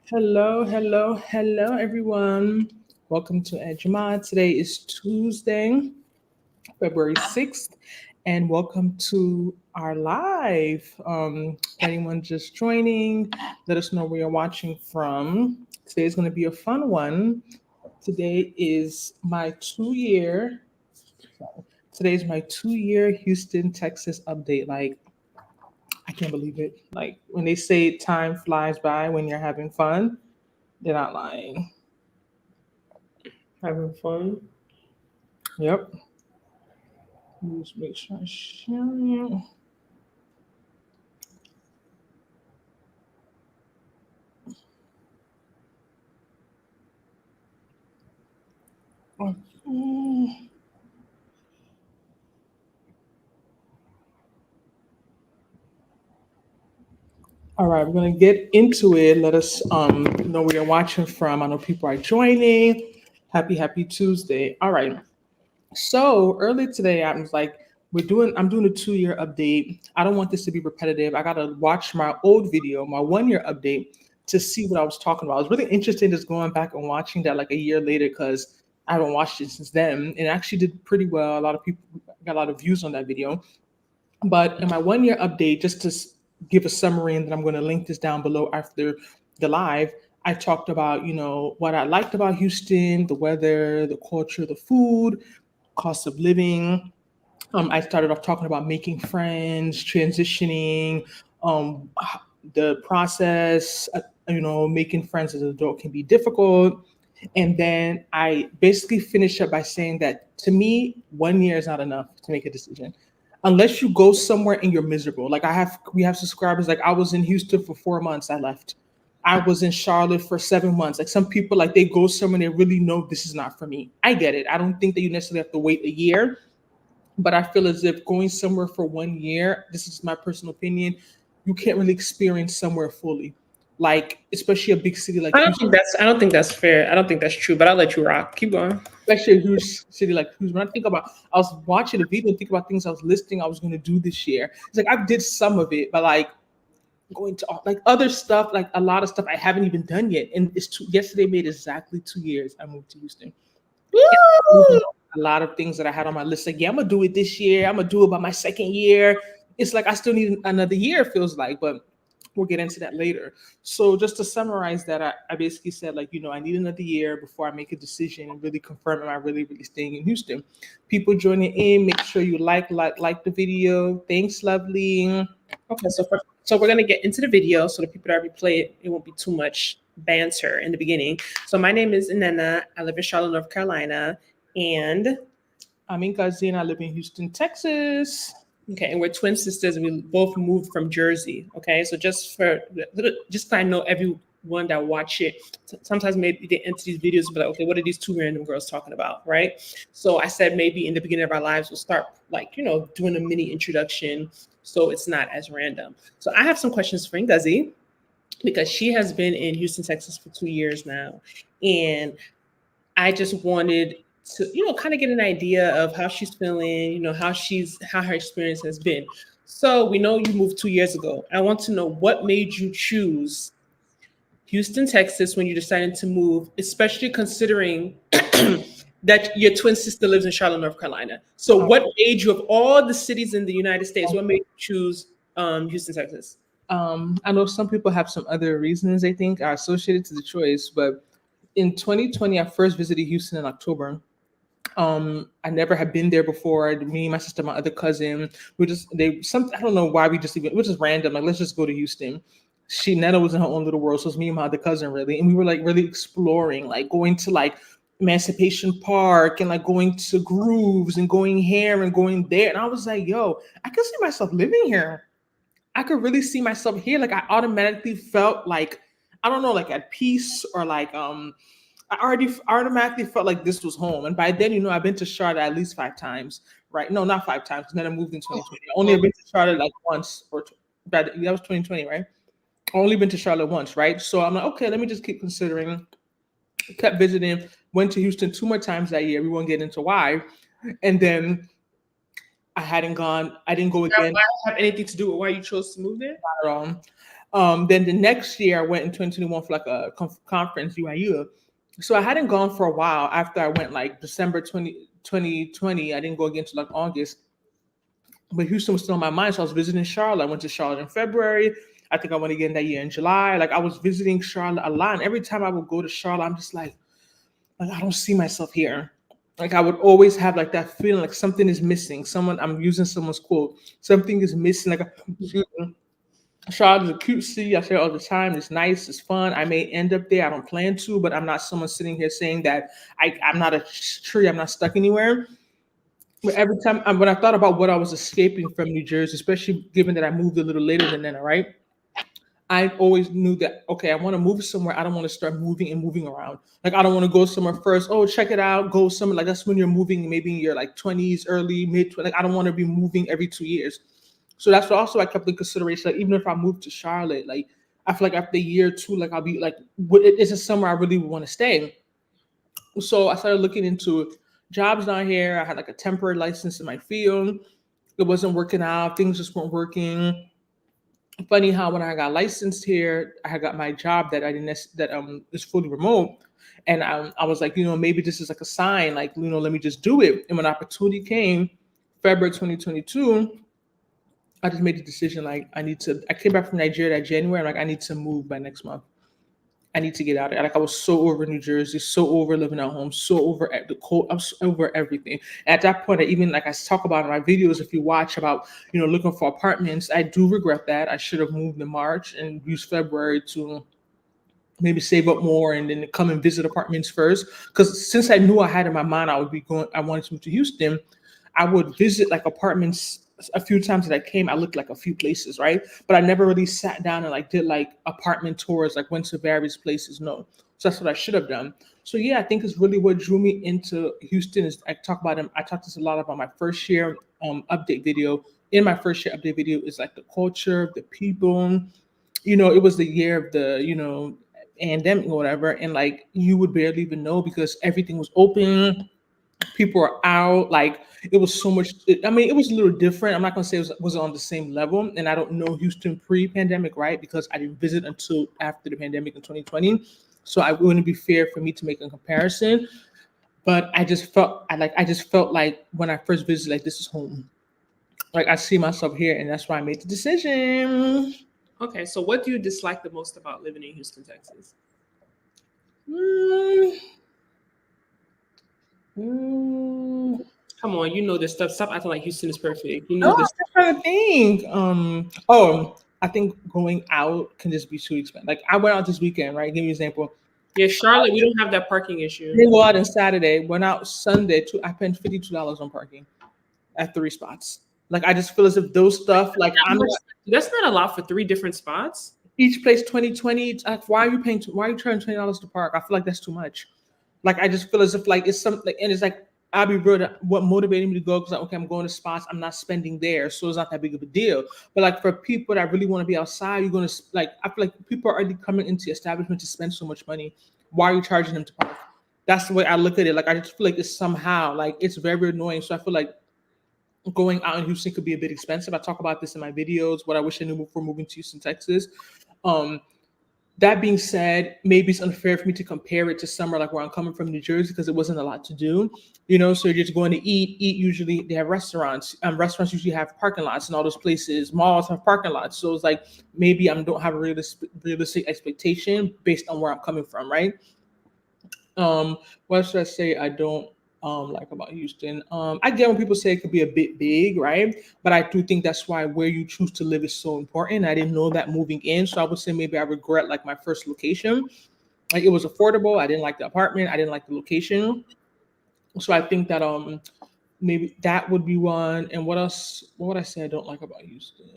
Hello, everyone. Welcome to Ejima. Today is Tuesday, February 6th, and welcome to our live. For anyone just joining, let us know where you're watching from. Today is going to be a fun one. Today is my 2 year. Today is my 2 year Houston, Texas update. Like, I can't believe it. Like, when they say time flies by when you're having fun, they're not lying. Having fun. Yep. Just make sure I share you. Okay. All right, we're gonna get into it. Let us know where you're watching from. I know people are joining. Happy Tuesday. All right. So early today, I was like, I'm doing a 2 year update. I don't want this to be repetitive. I gotta watch my old video, my 1 year update, to see what I was talking about. I was really interested in just going back and watching that like a year later because I haven't watched it since then. And it actually did pretty well. A lot of people got a lot of views on that video. But in my 1 year update, just to give a summary, and then I'm going to link this down below after the live. I talked about, what I liked about Houston, the weather, the culture, the food, cost of living. I started off talking about making friends, transitioning, um, the process. Making friends as an adult can be difficult. And then I basically finished up by saying that to me, 1 year is not enough to make a decision. Unless you go somewhere and you're miserable. Like we have subscribers. Like I was in Houston for 4 months. I left. I was in Charlotte for 7 months. Like some people, like they go somewhere and they really know this is not for me. I get it. I don't think that you necessarily have to wait a year, but I feel as if going somewhere for 1 year, this is my personal opinion, you can't really experience somewhere fully. Like, especially a big city like Houston, I don't think that's fair. I don't think that's true, but I'll let you rock. Keep going. especially a huge city like Houston. When I think about, I was watching a video and think about things I was listing I was going to do this year. It's like I did some of it, but like going to like other stuff, like a lot of stuff I haven't even done yet. And yesterday made exactly 2 years I moved to Houston. Woo! A lot of things that I had on my list. Like, yeah, I'm gonna do it this year. I'm gonna do it by my second year. It's like I still need another year, it feels like, but we'll get into that later. So just to summarize that, I basically said, like, I need another year before I make a decision and really confirm am I really staying in Houston. People joining in, make sure you like the video. Thanks, lovely. Okay, so we're gonna get into the video. So the people that replay it, it won't be too much banter in the beginning. So my name is Inanna. I live in Charlotte, North Carolina, and I'm in Gazin. I live in Houston, Texas. okay, and we're twin sisters, and we both moved from Jersey. Okay, so just so I know everyone that watch it, sometimes maybe they enter these videos and be like, okay, what are these two random girls talking about, right? So I said maybe in the beginning of our lives we'll start like doing a mini introduction, so it's not as random. So I have some questions for Ngozi because she has been in Houston, Texas for 2 years now, and I just wanted to, kind of get an idea of how she's feeling, how her experience has been. So we know you moved 2 years ago. I want to know what made you choose Houston, Texas when you decided to move, especially considering that your twin sister lives in Charlotte, North Carolina. So what made you, of all the cities in the United States, what made you choose Houston, Texas? I know some people have some other reasons they think are associated to the choice, but in 2020, I first visited Houston in October. I never had been there before. Me, my sister, my other cousin, I don't know why we just even, it was just random. Like, let's just go to Houston. Netta was in her own little world. So it was me and my other cousin really. And we were like really exploring, like going to like Emancipation Park and like going to Grooves and going here and going there. And I was like, yo, I can see myself living here. I could really see myself here. Like I automatically felt like, I don't know, like at peace or like I automatically felt like this was home. And by then, I've been to Charlotte at least 5 times, right? No, not 5 times. And then I moved in 2020. I only have been to Charlotte like once, that was 2020, right? I only been to Charlotte once, right? So I'm like, okay, let me just keep considering. Kept visiting. Went to Houston 2 more times that year. We won't get into why. And then I hadn't gone. I didn't go Now, again why have anything to do with why you chose to move there? at all. Then the next year I went in 2021 for like a conference, UIU. So I hadn't gone for a while after I went like December 2020. I didn't go again until like August. But Houston was still on my mind. So I was visiting Charlotte. I went to Charlotte in February. I think I went again that year in July. Like I was visiting Charlotte a lot. And every time I would go to Charlotte, I'm just like I don't see myself here. Like I would always have like that feeling like something is missing. I'm using someone's quote. Something is missing. Like excuse me. Charlotte is a cute city. I say it all the time. It's nice. It's fun. I may end up there. I don't plan to, but I'm not someone sitting here saying that I'm not a tree. I'm not stuck anywhere. But every time when I thought about what I was escaping from New Jersey, especially given that I moved a little later than then, all right, I always knew that, okay, I want to move somewhere. I don't want to start moving and moving around. Like, I don't want to go somewhere first. Oh, check it out. Go somewhere. Like, that's when you're moving, maybe in your like 20s, early, mid 20s. Like, I don't want to be moving every 2 years. So that's what also I kept in consideration. Like, even if I moved to Charlotte, like, I feel like after a year or two, like, I'll be like, is it somewhere I really want to stay? So I started looking into jobs down here. I had like a temporary license in my field. It wasn't working out. Things just weren't working. Funny how when I got licensed here, I got my job that I didn't that is fully remote, and I was like, maybe this is like a sign, like let me just do it. And when opportunity came, February 2022, I just made the decision like I need to. I came back from Nigeria that January. I'm like I need to move by next month. I need to get out of it. Like I was so over New Jersey, so over living at home, so over at the cold. I'm so over everything. At that point, I even like I talk about in my videos. If you watch about looking for apartments, I do regret that. I should have moved in March and used February to maybe save up more and then come and visit apartments first. Because since I knew I had in my mind I would be going, I wanted to move to Houston. I would visit like apartments a few times that I came. I looked like a few places, right? But I never really sat down and like did like apartment tours, like went to various places. No, so that's what I should have done. So yeah, I think it's really what drew me into Houston. Is I talk about them. I talked this a lot about my first year update video. In my first year update video is like the culture, the people. It was the year of the pandemic or whatever, and like you would barely even know because everything was open, people are out. Like it was so much. I mean, it was a little different. I'm not gonna say it was on the same level, and I don't know Houston pre-pandemic, right? Because I didn't visit until after the pandemic in 2020, so I wouldn't be fair for me to make a comparison. But I just felt like when I first visited, like this is home. Like I see myself here, and that's why I made the decision. Okay, so what do you dislike the most about living in Houston, Texas? Mm, mm. Come on, you know this stuff. Stop acting like Houston is perfect. You No, know I'm this. just trying to think. I think going out can just be too expensive. Like I went out this weekend, right? Give me an example. Yeah, Charlotte, we don't have that parking issue. Didn't go out on Saturday. Went out Sunday. I spent $52 on parking at 3 spots. Like I just feel as if those stuff. Like I'm not, That's not a lot for 3 different spots. each place 2020. Like why are you paying? Why are you charging $20 to park? I feel like that's too much. Like I just feel as if like it's something, like, and it's like I'll be real. What motivated me to go because like, okay, I'm going to spots. I'm not spending there, so it's not that big of a deal. But like for people that really want to be outside, you're gonna like. I feel like people are already coming into the establishment to spend so much money. Why are you charging them to park? That's the way I look at it. Like I just feel like it's somehow like it's very annoying. So I feel like going out in Houston could be a bit expensive. I talk about this in my videos. What I wish I knew before moving to Houston, Texas. Um, that being said, maybe it's unfair for me to compare it to somewhere like where I'm coming from, New Jersey, because it wasn't a lot to do, So you're just going to eat. Usually they have restaurants. Restaurants usually have parking lots, and all those places. Malls have parking lots. So it's like maybe I don't have a realistic expectation based on where I'm coming from, right? What should I say? I don't like about Houston. I get when people say it could be a bit big, right? But I do think that's why where you choose to live is so important. I didn't know that moving in, so I would say maybe I regret like my first location. Like it was affordable. I didn't like the apartment. I didn't like the location. So I think that maybe that would be one. And what else? What would I say I don't like about Houston?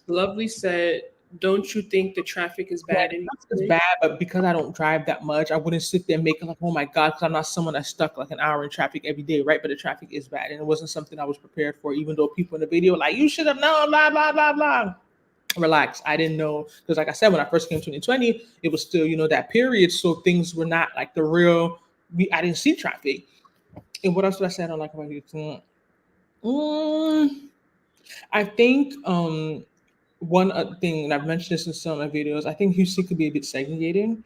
Lovely said, "Don't you think the traffic is Yeah, bad in it's Houston?" bad, but because I don't drive that much, I wouldn't sit there and make it like, oh my God, because I'm not someone that's stuck like an hour in traffic every day, right? But the traffic is bad, and it wasn't something I was prepared for. Even though people in the video were like, you should have known, blah blah blah blah. Relax, I didn't know because, like I said, when I first came to 2020, it was still that period, so things were not like the real. I didn't see traffic. And what else did I say I don't like about Houston? Mm, I think one thing, and I've mentioned this in some of my videos, I think Houston could be a bit segregating.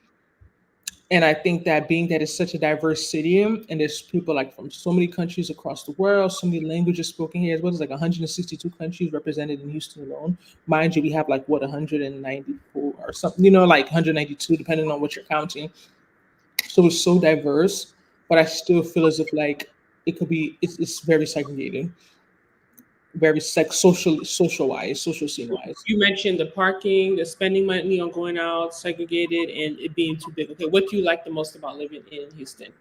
And I think that being that it's such a diverse city and there's people like from so many countries across the world, so many languages spoken here, as well as like 162 countries represented in Houston alone. Mind you, we have like what 194 or something, like 192, depending on what you're counting. So it's so diverse, but I still feel as if like it could be, it's very segregated, very social wise, social scene wise. You mentioned the parking, the spending money on going out, segregated, and it being too big. Okay, what do you like the most about living in Houston?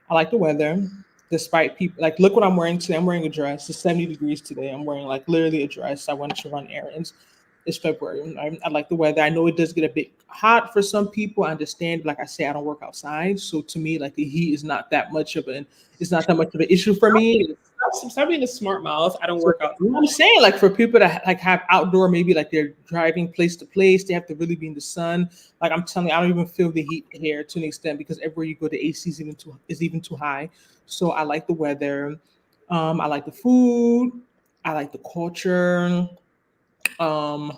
I like the weather, despite people like look what I'm wearing today. I'm wearing a dress. It's 70 degrees today. I'm wearing like literally a dress. I went to run errands. It's February. I like the weather. I know it does get a bit hot for some people. I understand. Like I say, I don't work outside, so to me, like the heat is not that much of an it's not that much of an issue for me. Stop being a smart mouth. I don't So work out. I'm saying, like for people that like have outdoor, maybe like they're driving place to place, they have to really be in the sun. Like I'm telling you, I don't even feel the heat here to an extent because everywhere you go, the AC is even too high. So I like the weather. I like the food. I like the culture. Um,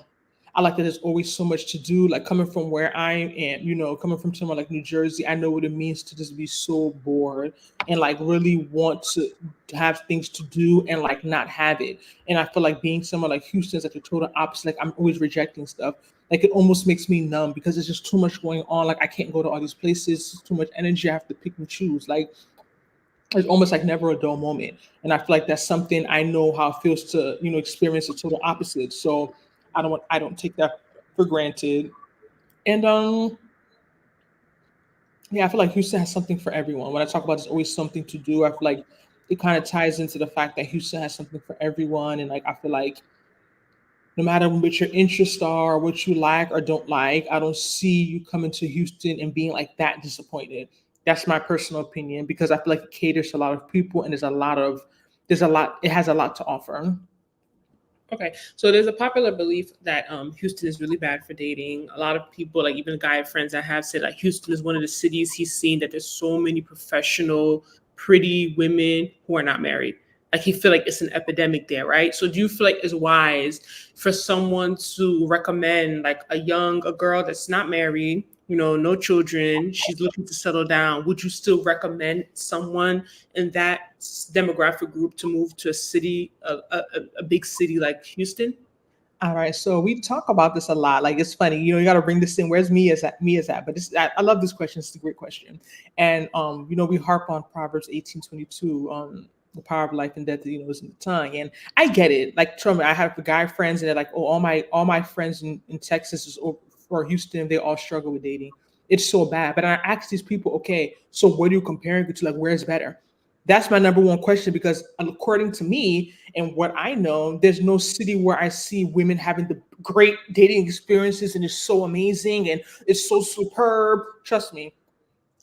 I like that there's always so much to do. Like coming from where I am, coming from somewhere like New Jersey, I know what it means to just be so bored and like really want to have things to do and like not have it. And I feel like being somewhere like Houston is like the total opposite. Like I'm always rejecting stuff. Like it almost makes me numb because there's just too much going on. Like I can't go to all these places. It's too much energy. I have to pick and choose. Like it's almost like never a dull moment. And I feel like that's something I know how it feels to, experience the total opposite. So I don't take that for granted. And yeah, I feel like Houston has something for everyone. When I talk about there's always something to do, I feel like it kind of ties into the fact that Houston has something for everyone. And like I feel like no matter what your interests are, what you like or don't like, I don't see you coming to Houston and being like that disappointed. That's my personal opinion because I feel like it caters to a lot of people and it has a lot to offer. Okay, so there's a popular belief that Houston is really bad for dating. A lot of people, like even guy friends I have, said like Houston is one of the cities he's seen that there's so many professional, pretty women who are not married. Like he feel like it's an epidemic there, right? So do you feel like it's wise for someone to recommend like a girl that's not married, no children, she's looking to settle down? Would you still recommend someone in that demographic group to move to a city, a big city like Houston? All right, so we talk about this a lot. Like it's funny, you got to bring this in. Where's me is at? Me is at. But I love this question. It's a great question, and we harp on Proverbs 18:22. The power of life and death, is in the tongue, and I get it. Like, trust me, I have guy friends, and they're like, oh, all my friends in Texas or Houston, they all struggle with dating. It's so bad. But I ask these people, okay, so what are you comparing it to? Like, where's better? That's my number one question because according to me and what I know, there's no city where I see women having the great dating experiences and it's so amazing and it's so superb. Trust me,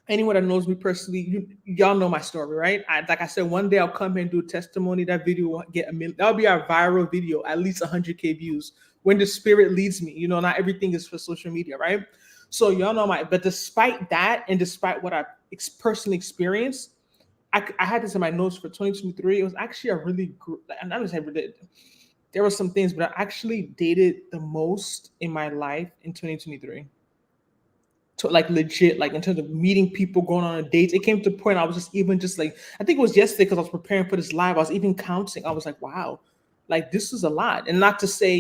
anyone that knows me personally, y'all know my story, right? Like I said, one day I'll come here and do a testimony. That video will get a million. That'll be our viral video, at least 100K views. When the spirit leads me, not everything is for social media, right? So y'all know but despite that, and despite what I personally experienced, I had this in my notes for 2023. It was actually a really good, and I just had really, there were some things, but I actually dated the most in my life in 2023. To like legit, like in terms of meeting people, going on a dates. It came to a point I was just like, I think it was yesterday because I was preparing for this live. I was even counting. I was like, wow, like this is a lot. And not to say,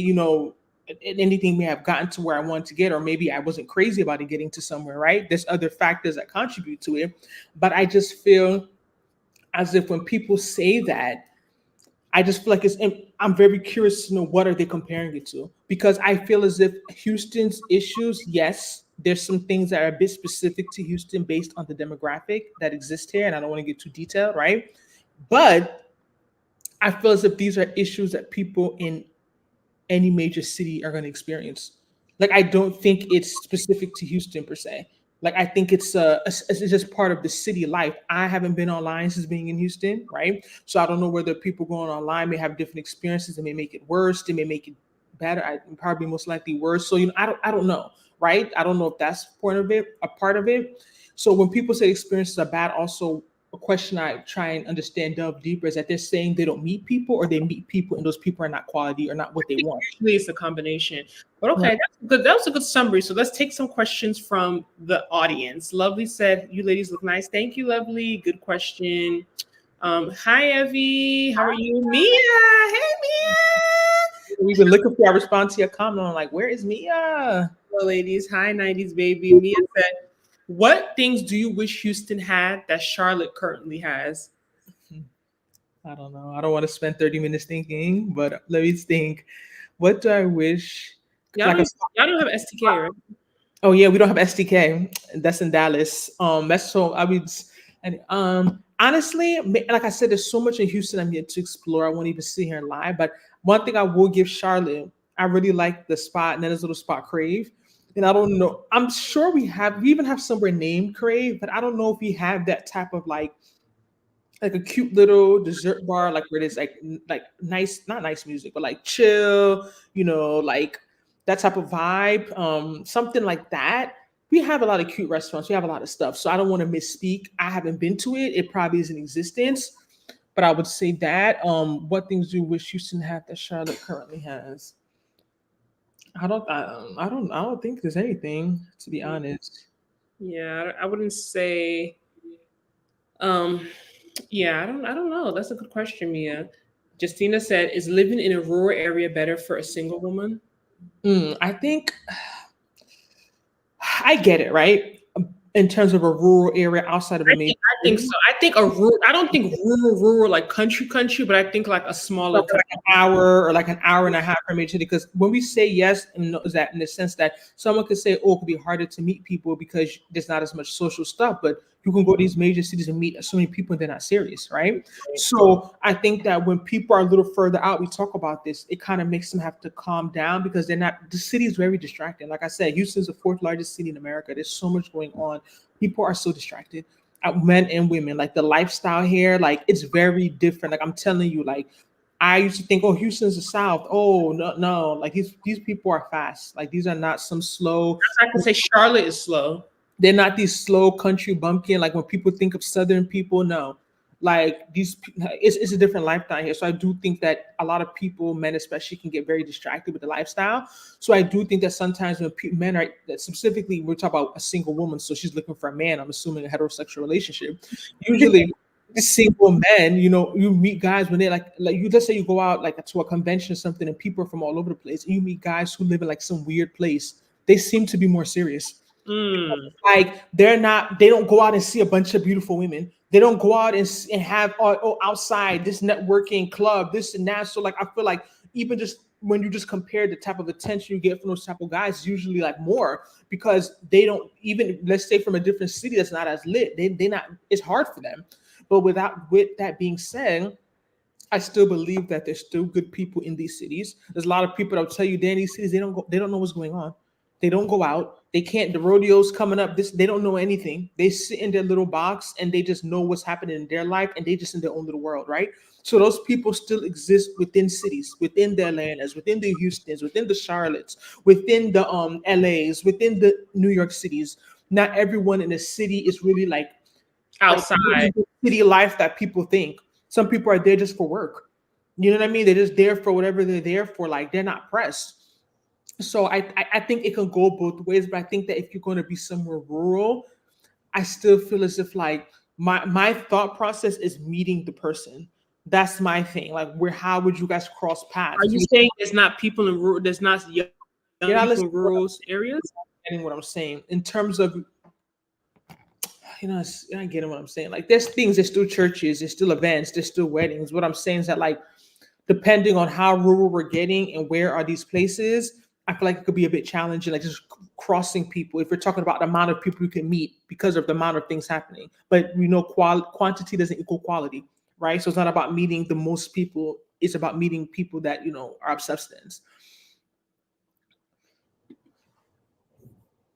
anything may have gotten to where I wanted to get, or maybe I wasn't crazy about it getting to somewhere, right? There's other factors that contribute to it. But I just feel as if when people say that, I just feel like I'm very curious to know what are they comparing it to because I feel as if Houston's issues, yes, there's some things that are a bit specific to Houston based on the demographic that exist here, and I don't want to get too detailed, right? But I feel as if these are issues that people in any major city are going to experience. Like I don't think it's specific to Houston per se. Like I think it's just part of the city life. I haven't been online since being in Houston, right? So I don't know whether people going online may have different experiences. They may make it worse. They may make it better. I probably most likely worse. So I don't know, right? I don't know if that's a part of it. So when people say experiences are bad, also a question I try and understand delve deeper is that they're saying they don't meet people or they meet people and those people are not quality or not what they want. Usually it's a combination. But Right. okay, that's good. That was a good summary. So let's take some questions from the audience. Lovely said, "You ladies look nice." Thank you, Lovely. Good question. Hi, Evie. How are you, Mia? Hey, Mia. We've been looking for our response to your comment. I'm like, where is Mia? Hello, ladies. Hi, 90s baby. Mia said, "What things do you wish Houston had that Charlotte currently has?" I don't know. I don't want to spend 30 minutes thinking, but let me think. What do I wish? Y'all Like a don't, y'all don't have STK, right? Oh yeah, we don't have SDK. That's in Dallas. That's so I would and honestly, like I said, there's so much in Houston I'm yet to explore. I won't even sit here and lie. But one thing I will give Charlotte, I really like the spot, and then there's a little spot Crave. And I don't know. I'm sure we even have somewhere named Crave, but I don't know if we have that type of like a cute little dessert bar, like where there's like nice, not nice music, but like chill, like that type of vibe, something like that. We have a lot of cute restaurants. We have a lot of stuff. So I don't want to misspeak. I haven't been to it. It probably is in existence, but I would say that. What things do you wish Houston had that Charlotte currently has? I don't think there's anything, to be honest. Yeah, I wouldn't say. Um, yeah, I don't know. That's a good question, Mia. Justina said, "Is living in a rural area better for a single woman?" I think I get it, right? In terms of a rural area outside of a major I think so. city. I think a rural. I don't think rural like country, but I think like a smaller Like town. an hour or like an hour and a half from each city. Because when we say yes, and no, is that in the sense that someone could say, "Oh, it could be harder to meet people because there's not as much social stuff," but you can go to these major cities and meet so many people and they're not serious, right? So I think that when people are a little further out, we talk about this, it kind of makes them have to calm down because they're not. The city is very distracting. Like I said, Houston's the fourth largest city in America. There's so much going on. People are so distracted, men and women. Like the lifestyle here, like it's very different. Like I'm telling you, like I used to think, oh, Houston's the South. Oh, no, no. Like these people are fast. Like these are not some slow. I can say Charlotte is slow. They're not these slow country bumpkin. Like when people think of Southern people, no. Like it's a different lifestyle here. So I do think that a lot of people, men especially, can get very distracted with the lifestyle. So I do think that sometimes when men are that specifically, we're talking about a single woman, so she's looking for a man. I'm assuming a heterosexual relationship. Usually, single men, you meet guys when they're like you. Let's say you go out like to a convention or something, and people are from all over the place, and you meet guys who live in like some weird place. They seem to be more serious. Mm. Like they don't go out and see a bunch of beautiful women. They don't go out and have outside this networking club, this and that. So like I feel like even just when you just compare the type of attention you get from those type of guys, usually like more because they don't even, let's say, from a different city that's not as lit. They not, it's hard for them. But with that being said, I still believe that there's still good people in these cities. There's a lot of people that'll tell you they're in these cities, they don't know what's going on. They don't go out. They can't, the rodeos coming up, they don't know anything. They sit in their little box and they just know what's happening in their life and they just in their own little world, right? So those people still exist within cities, within the Atlantas, within the Houstons, within the Charlottes, within the LAs, within the New York cities. Not everyone in the city is really like Outside. city life that people think. Some people are there just for work. You know what I mean? They're just there for whatever they're there for. Like they're not pressed. So I think it can go both ways. But I think that if you're going to be somewhere rural, I still feel as if like my thought process is meeting the person. That's my thing. Like how would you guys cross Are paths? you saying there's not people in rural? There's not young You're not people listening in rural areas? to what I'm saying in terms of I get what I'm saying. Like there's things, there's still churches, there's still events, there's still weddings. What I'm saying is that like depending on how rural we're getting and where are these places, I feel like it could be a bit challenging, like just crossing people. If we're talking about the amount of people you can meet because of the amount of things happening, but quantity doesn't equal quality, right? So it's not about meeting the most people; it's about meeting people that are of substance.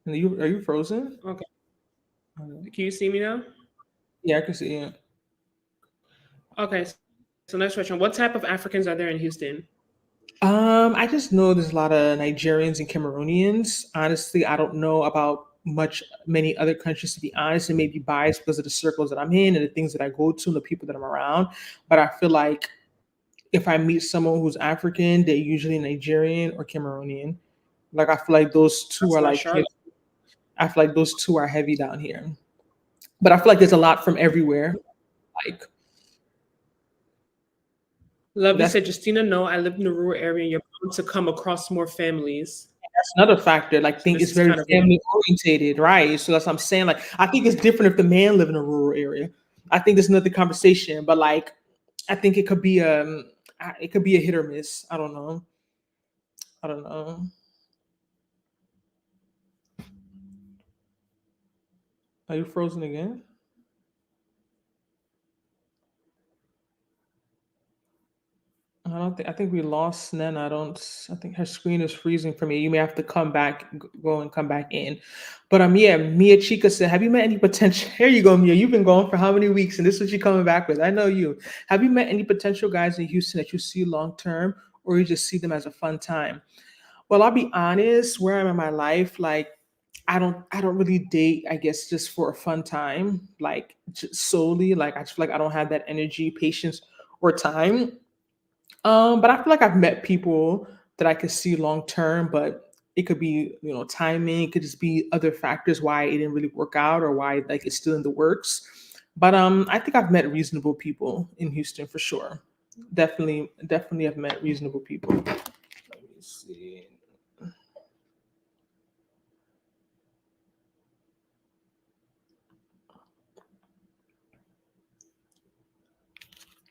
And are you frozen? Okay. Can you see me now? Yeah, I can see it. Okay. So next question: what type of Africans are there in Houston? I just know there's a lot of Nigerians and Cameroonians. Honestly, I don't know about many other countries, to be honest, and maybe biased because of the circles that I'm in and the things that I go to and the people that I'm around. But I feel like if I meet someone who's African, they're usually Nigerian or Cameroonian. Like I feel like those two That's are not like Charlotte. I feel like those two are heavy down here. But I feel like there's a lot from everywhere. Like Lovey that's said, Justina, no, I live in a rural area and you're bound to come across more families. that's another factor. Like, So think this it's is very kind of family orientated, right? So that's what I'm saying. Like, I think it's different if the man live in a rural area. I think there's another conversation, but like, I think it could be a hit or miss. I don't know. I don't know. Are you frozen again? I think we lost Nana. I think her screen is freezing for me. You may have to come back, go and come back in. But yeah, Mia Chica said, have you met any potential? Here you go, Mia. You've been going for how many weeks? And this is what you're coming back with. I know you. Have you met any potential guys in Houston that you see long term, or you just see them as a fun time? Well, I'll be honest, where I'm in my life, like I don't really date, I guess, just for a fun time, like just solely. Like I just feel like I don't have that energy, patience, or time. But I feel like I've met people that I could see long term, but it could be, timing, it could just be other factors why it didn't really work out or why like it's still in the works. But I think I've met reasonable people in Houston for sure. Definitely have met reasonable people. Let me see.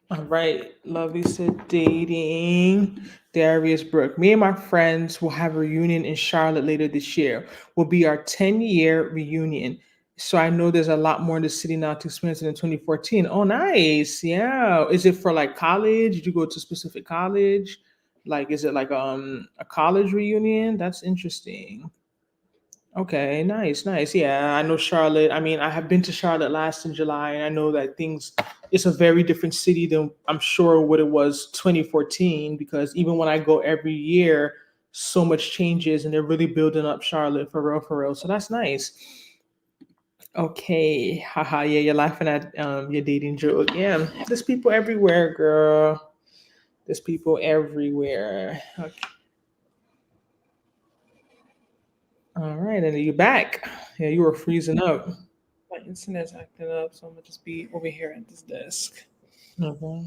All right, Lovey said dating. Darius Brooke. Me and my friends will have a reunion in Charlotte later this year. Will be our 10-year reunion. So I know there's a lot more in the city now to experience than in 2014. Oh, nice. Yeah. Is it for like college? Did you go to a specific college? Like, is it like a college reunion? That's interesting. Okay, nice, nice. Yeah, I know Charlotte. I mean, I have been to Charlotte last in July, and I know that it's a very different city than I'm sure what it was 2014, because even when I go every year, so much changes and they're really building up Charlotte for real, for real. So that's nice. Okay, haha, yeah, you're laughing at your dating joke. Yeah, there's people everywhere, girl. There's people everywhere. Okay. All right, and you back. Yeah, you were freezing up. my internet's acting up, so I'm gonna just be over here at this desk. Okay.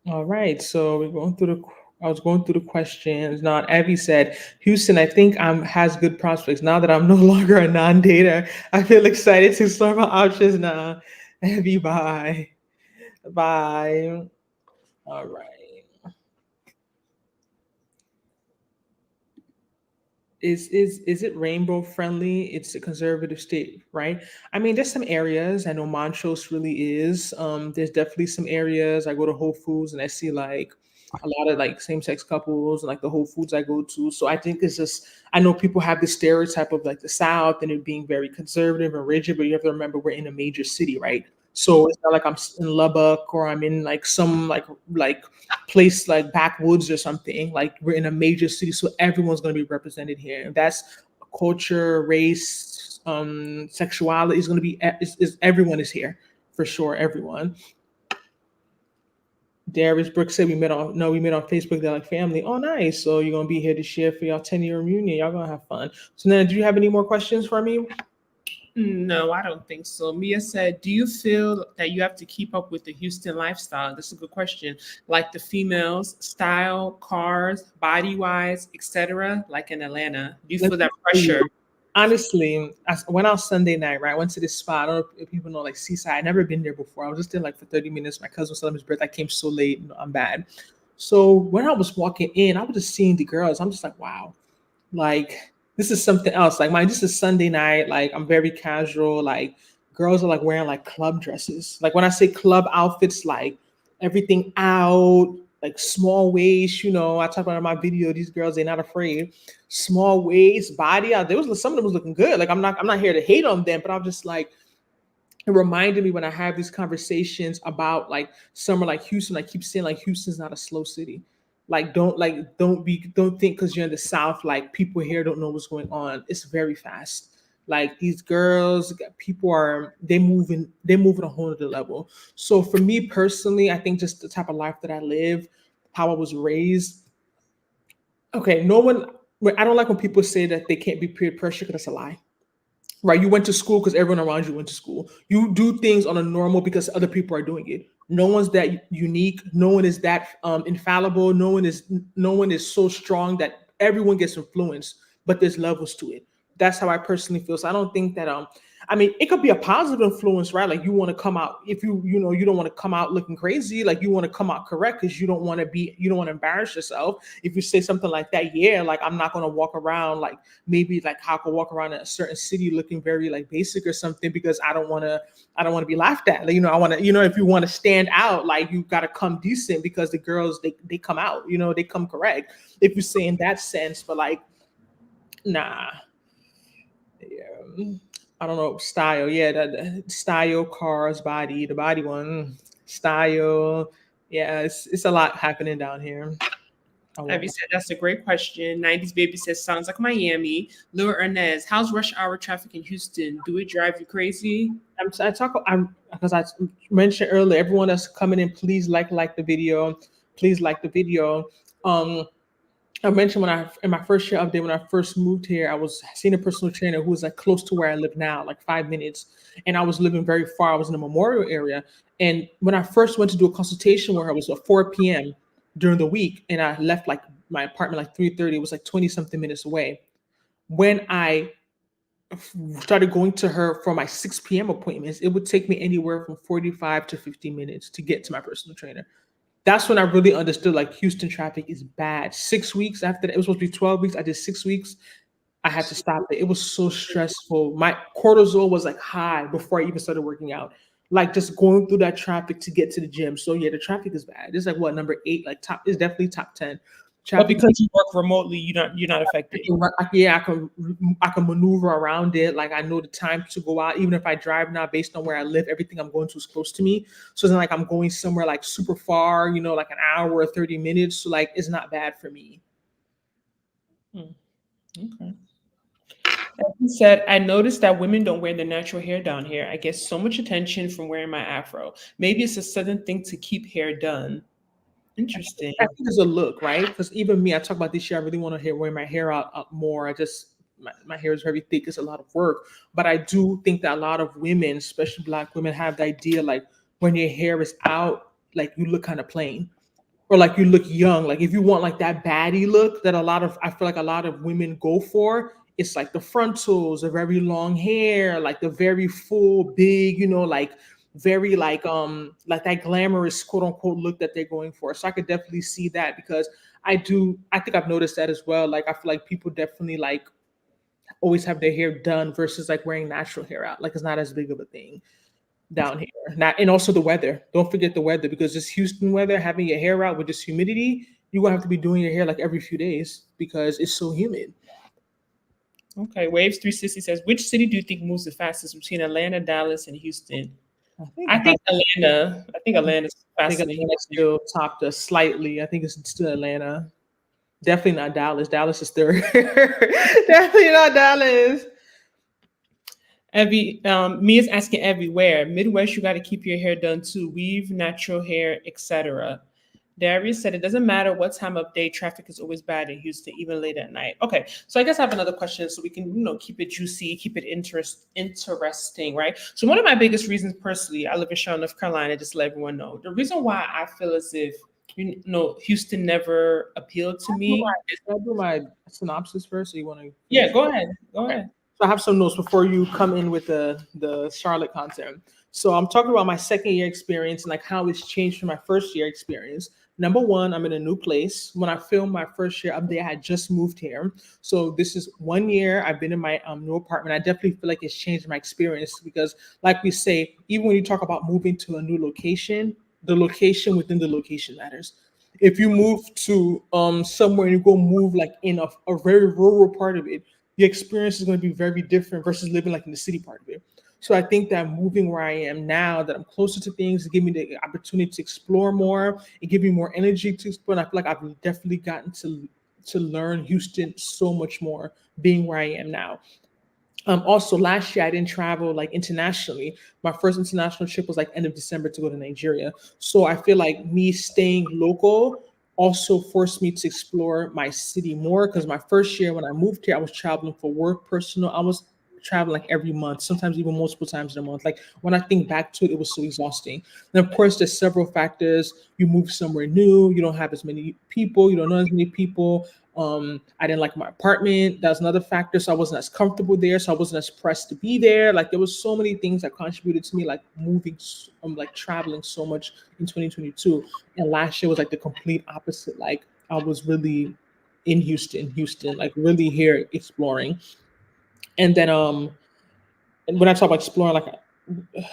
All right. So we're going through the. I was going through the questions. Now, Evie said, "Houston, I think has good prospects. Now that I'm no longer a non-dater, I feel excited to explore my options now." Evie, bye, bye. All right. Is it rainbow friendly? It's a conservative state, right? I mean, there's some areas. I know Montrose really is. There's definitely some areas. I go to Whole Foods and I see like a lot of like same-sex couples and like the Whole Foods I go to. So I think it's just I know people have this stereotype of like the South and it being very conservative and rigid, but you have to remember we're in a major city, right? So it's not like in Lubbock or I'm in like some like place like backwoods or something. Like we're in a major city, so everyone's going to be represented here. And that's culture, race, sexuality is going to be is everyone is here for sure. Everyone. Darius Brooks said we met on Facebook. They're like family. Oh, nice. So you're gonna be here this year for your 10-year reunion. Y'all gonna have fun. So then, do you have any more questions for me? No, I don't think so. Mia said, do you feel that you have to keep up with the Houston lifestyle? This is a good question. Like the females, style, cars, body wise, etc. Like in Atlanta. Do you Let feel me that tell you, pressure? honestly, I went out Sunday night, right? I went to this spot. I don't know if people know like Seaside. I'd never been there before. I was just there like for 30 minutes. My cousin was celebrating his birthday. I came so late. I'm bad. So when I was walking in, I was just seeing the girls. I'm just like, wow, like this is something else. Like this is Sunday night. Like I'm very casual. Like girls are like wearing like club dresses. Like when I say club outfits, like everything out, like small waist. I talk about in my video. These girls, they're not afraid. Small waist, body out. There was some of them was looking good. Like I'm not here to hate on them, but I'm just like it reminded me when I have these conversations about like somewhere like Houston. I keep saying like Houston's not a slow city. Like don't think because you're in the South, like people here don't know what's going on. It's very fast. Like these girls, people are they move at a whole other level. So for me personally, I think just the type of life that I live, how I was raised. Okay, no one. I don't like when people say that they can't be peer pressure because that's a lie, right? You went to school because everyone around you went to school. You do things on a normal because other people are doing it. No one's that unique. No one is that infallible. No one is so strong that everyone gets influenced. But there's levels to it. That's how I personally feel. So I don't think that I mean, it could be a positive influence, right? Like you want to come out if you don't want to come out looking crazy, like you want to come out correct because you don't want to embarrass yourself. If you say something like that, yeah, like I'm not gonna walk around like maybe like how I could walk around in a certain city looking very like basic or something because I don't want to be laughed at. Like, I want to, if you want to stand out, like you got to come decent because the girls they come out, they come correct. If you say in that sense, but like nah, yeah, I don't know style. Yeah, that style, cars, body, the body one, style. Yeah, it's a lot happening down here. I Evie won't. said, that's a great question. 90s Baby says, sounds like Miami. Lil Ernest, how's rush hour traffic in Houston? Do it drive you crazy? I talk. I'm because I mentioned earlier. Everyone that's coming in, please like the video. Please like the video. Um, I mentioned when I in my first year update when I first moved here, I was seeing a personal trainer who was like close to where I live now, like 5 minutes, and I was living very far. I was in the Memorial area, and when I first went to do a consultation where I was at 4 p.m. during the week, and I left like my apartment like 3:30, it was like 20 something minutes away. When I started going to her for my 6 p.m. appointments, it would take me anywhere from 45 to 50 minutes to get to my personal trainer. That's when I really understood like Houston traffic is bad. 6 weeks after that, it was supposed to be 12 weeks. I did 6 weeks. I had to stop it. It was so stressful. My cortisol was like high before I even started working out. Like just going through that traffic to get to the gym. So yeah, the traffic is bad. It's like what number 8, like top is definitely top 10. But Traffic. because you work remotely, you're not affected. Yeah, I can maneuver around it. Like I know the time to go out, even if I drive now based on where I live, everything I'm going to is close to me. So it's not like I'm going somewhere like super far, like an hour or 30 minutes. So like it's not bad for me. Hmm, okay. He said, I noticed that women don't wear their natural hair down here. I get so much attention from wearing my afro. Maybe it's a southern thing to keep hair done. Interesting. I think it's a look, right? Because even me, I talk about this year. I really want to wear my hair out more. My hair is very thick. It's a lot of work, but I do think that a lot of women, especially Black women, have the idea like when your hair is out, like you look kind of plain or like you look young. Like if you want like that baddie look that I feel like a lot of women go for, it's like the frontals, the very long hair, like the very full, big, like very like that glamorous quote unquote look that they're going for. So I could definitely see that because I think I've noticed that as well. Like I feel like people definitely like always have their hair done versus like wearing natural hair out. Like it's not as big of a thing down here. Not and also the weather. Don't forget the weather because this Houston weather, having your hair out with this humidity, you're gonna have to be doing your hair like every few days because it's so humid. Okay. Waves 360 says, which city do you think moves the fastest between Atlanta, Dallas, and Houston? I think Atlanta. I think Atlanta's I think faster than Atlanta Houston. still topped us slightly. I think it's still Atlanta. Definitely not Dallas. Dallas is third. Definitely not Dallas. Me is asking everywhere. Midwest, you got to keep your hair done too. Weave, natural hair, etc. Darius said it doesn't matter what time of day, traffic is always bad in Houston, even late at night. Okay, so I guess I have another question so we can, keep it juicy, keep it interesting, right? So one of my biggest reasons personally, I live in Charlotte, North Carolina, just to let everyone know. The reason why I feel as if Houston never appealed to me. Should I do my synopsis first? Or you want to Yeah, finish? go ahead. Go Okay. ahead. So I have some notes before you come in with the Charlotte content. So I'm talking about my second year experience and like how it's changed from my first year experience. Number one, I'm in a new place. When I filmed my first year up there, I had just moved here. So this is 1 year I've been in my new apartment. I definitely feel like it's changed my experience because, like we say, even when you talk about moving to a new location, the location within the location matters. If you move to somewhere and you go move like in a very rural part of it, the experience is going to be very different versus living like in the city part of it. So I think that moving where I am now, that I'm closer to things, give me the opportunity to explore more, it give me more energy to explore. And I feel like I've definitely gotten to learn Houston so much more being where I am now. Also, last year I didn't travel like internationally. My first international trip was like end of December to go to Nigeria. So I feel like me staying local also forced me to explore my city more because my first year when I moved here, I was traveling for work, personal. I was traveling like every month, sometimes even multiple times in a month. Like when I think back to it, it was so exhausting. And of course, there's several factors. You move somewhere new, you don't have as many people, you don't know as many people. I didn't like my apartment. That was another factor. So I wasn't as comfortable there. So I wasn't as pressed to be there. Like there was so many things that contributed to me like moving, like traveling so much in 2022. And last year was like the complete opposite. Like I was really in Houston, like really here exploring. And then and when I talk about exploring, like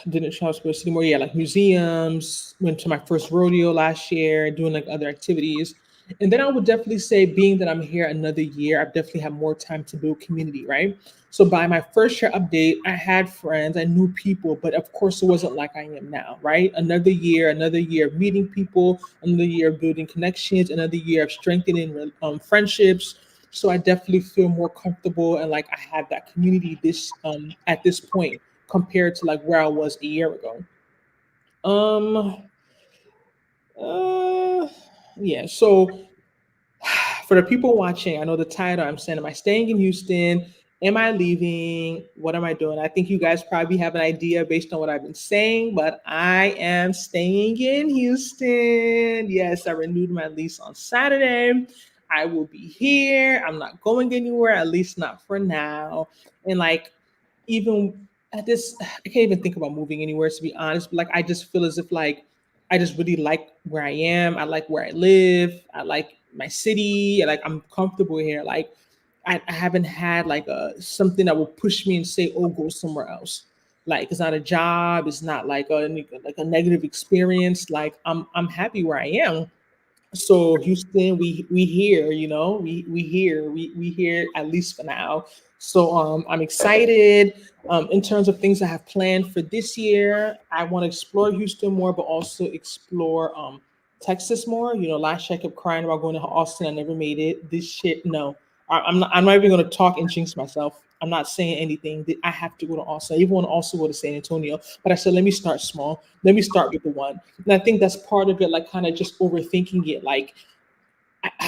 didn't travel to city more. Yeah, like museums. Went to my first rodeo last year, doing like other activities. And then I would definitely say, being that I'm here another year, I've definitely had more time to build community, right? So by my first year update, I had friends, I knew people, but of course it wasn't like I am now, right? Another year of meeting people, another year of building connections, another year of strengthening friendships. So I definitely feel more comfortable and like I have that community this at this point compared to like where I was a year ago. Um, uh, yeah. So for the people watching, I know the title I'm saying, am I staying in Houston? Am I leaving? What am I doing? I think you guys probably have an idea based on what I've been saying, but I am staying in Houston. Yes, I renewed my lease on Saturday. I will be here. I'm not going anywhere, at least not for now. And like, even at this, I can't even think about moving anywhere to be honest. But like, I just feel as if like I just really like where I am. I like where I live. I like my city. Like I'm comfortable here. Like I haven't had like a something that will push me and say, "Oh, go somewhere else." Like it's not a job. It's not like a negative experience. Like I'm happy where I am. So Houston, we here, we here at least for now. So I'm excited. In terms of things I have planned for this year, I want to explore Houston more, but also explore Texas more. Last year I kept crying about going to Austin. I never made it. This shit, no. I'm not even going to talk and jinx myself. I'm not saying anything. I have to go to Austin. I even want to also go to San Antonio. But I said, let me start small. Let me start with the one. And I think that's part of it, like kind of just overthinking it. Like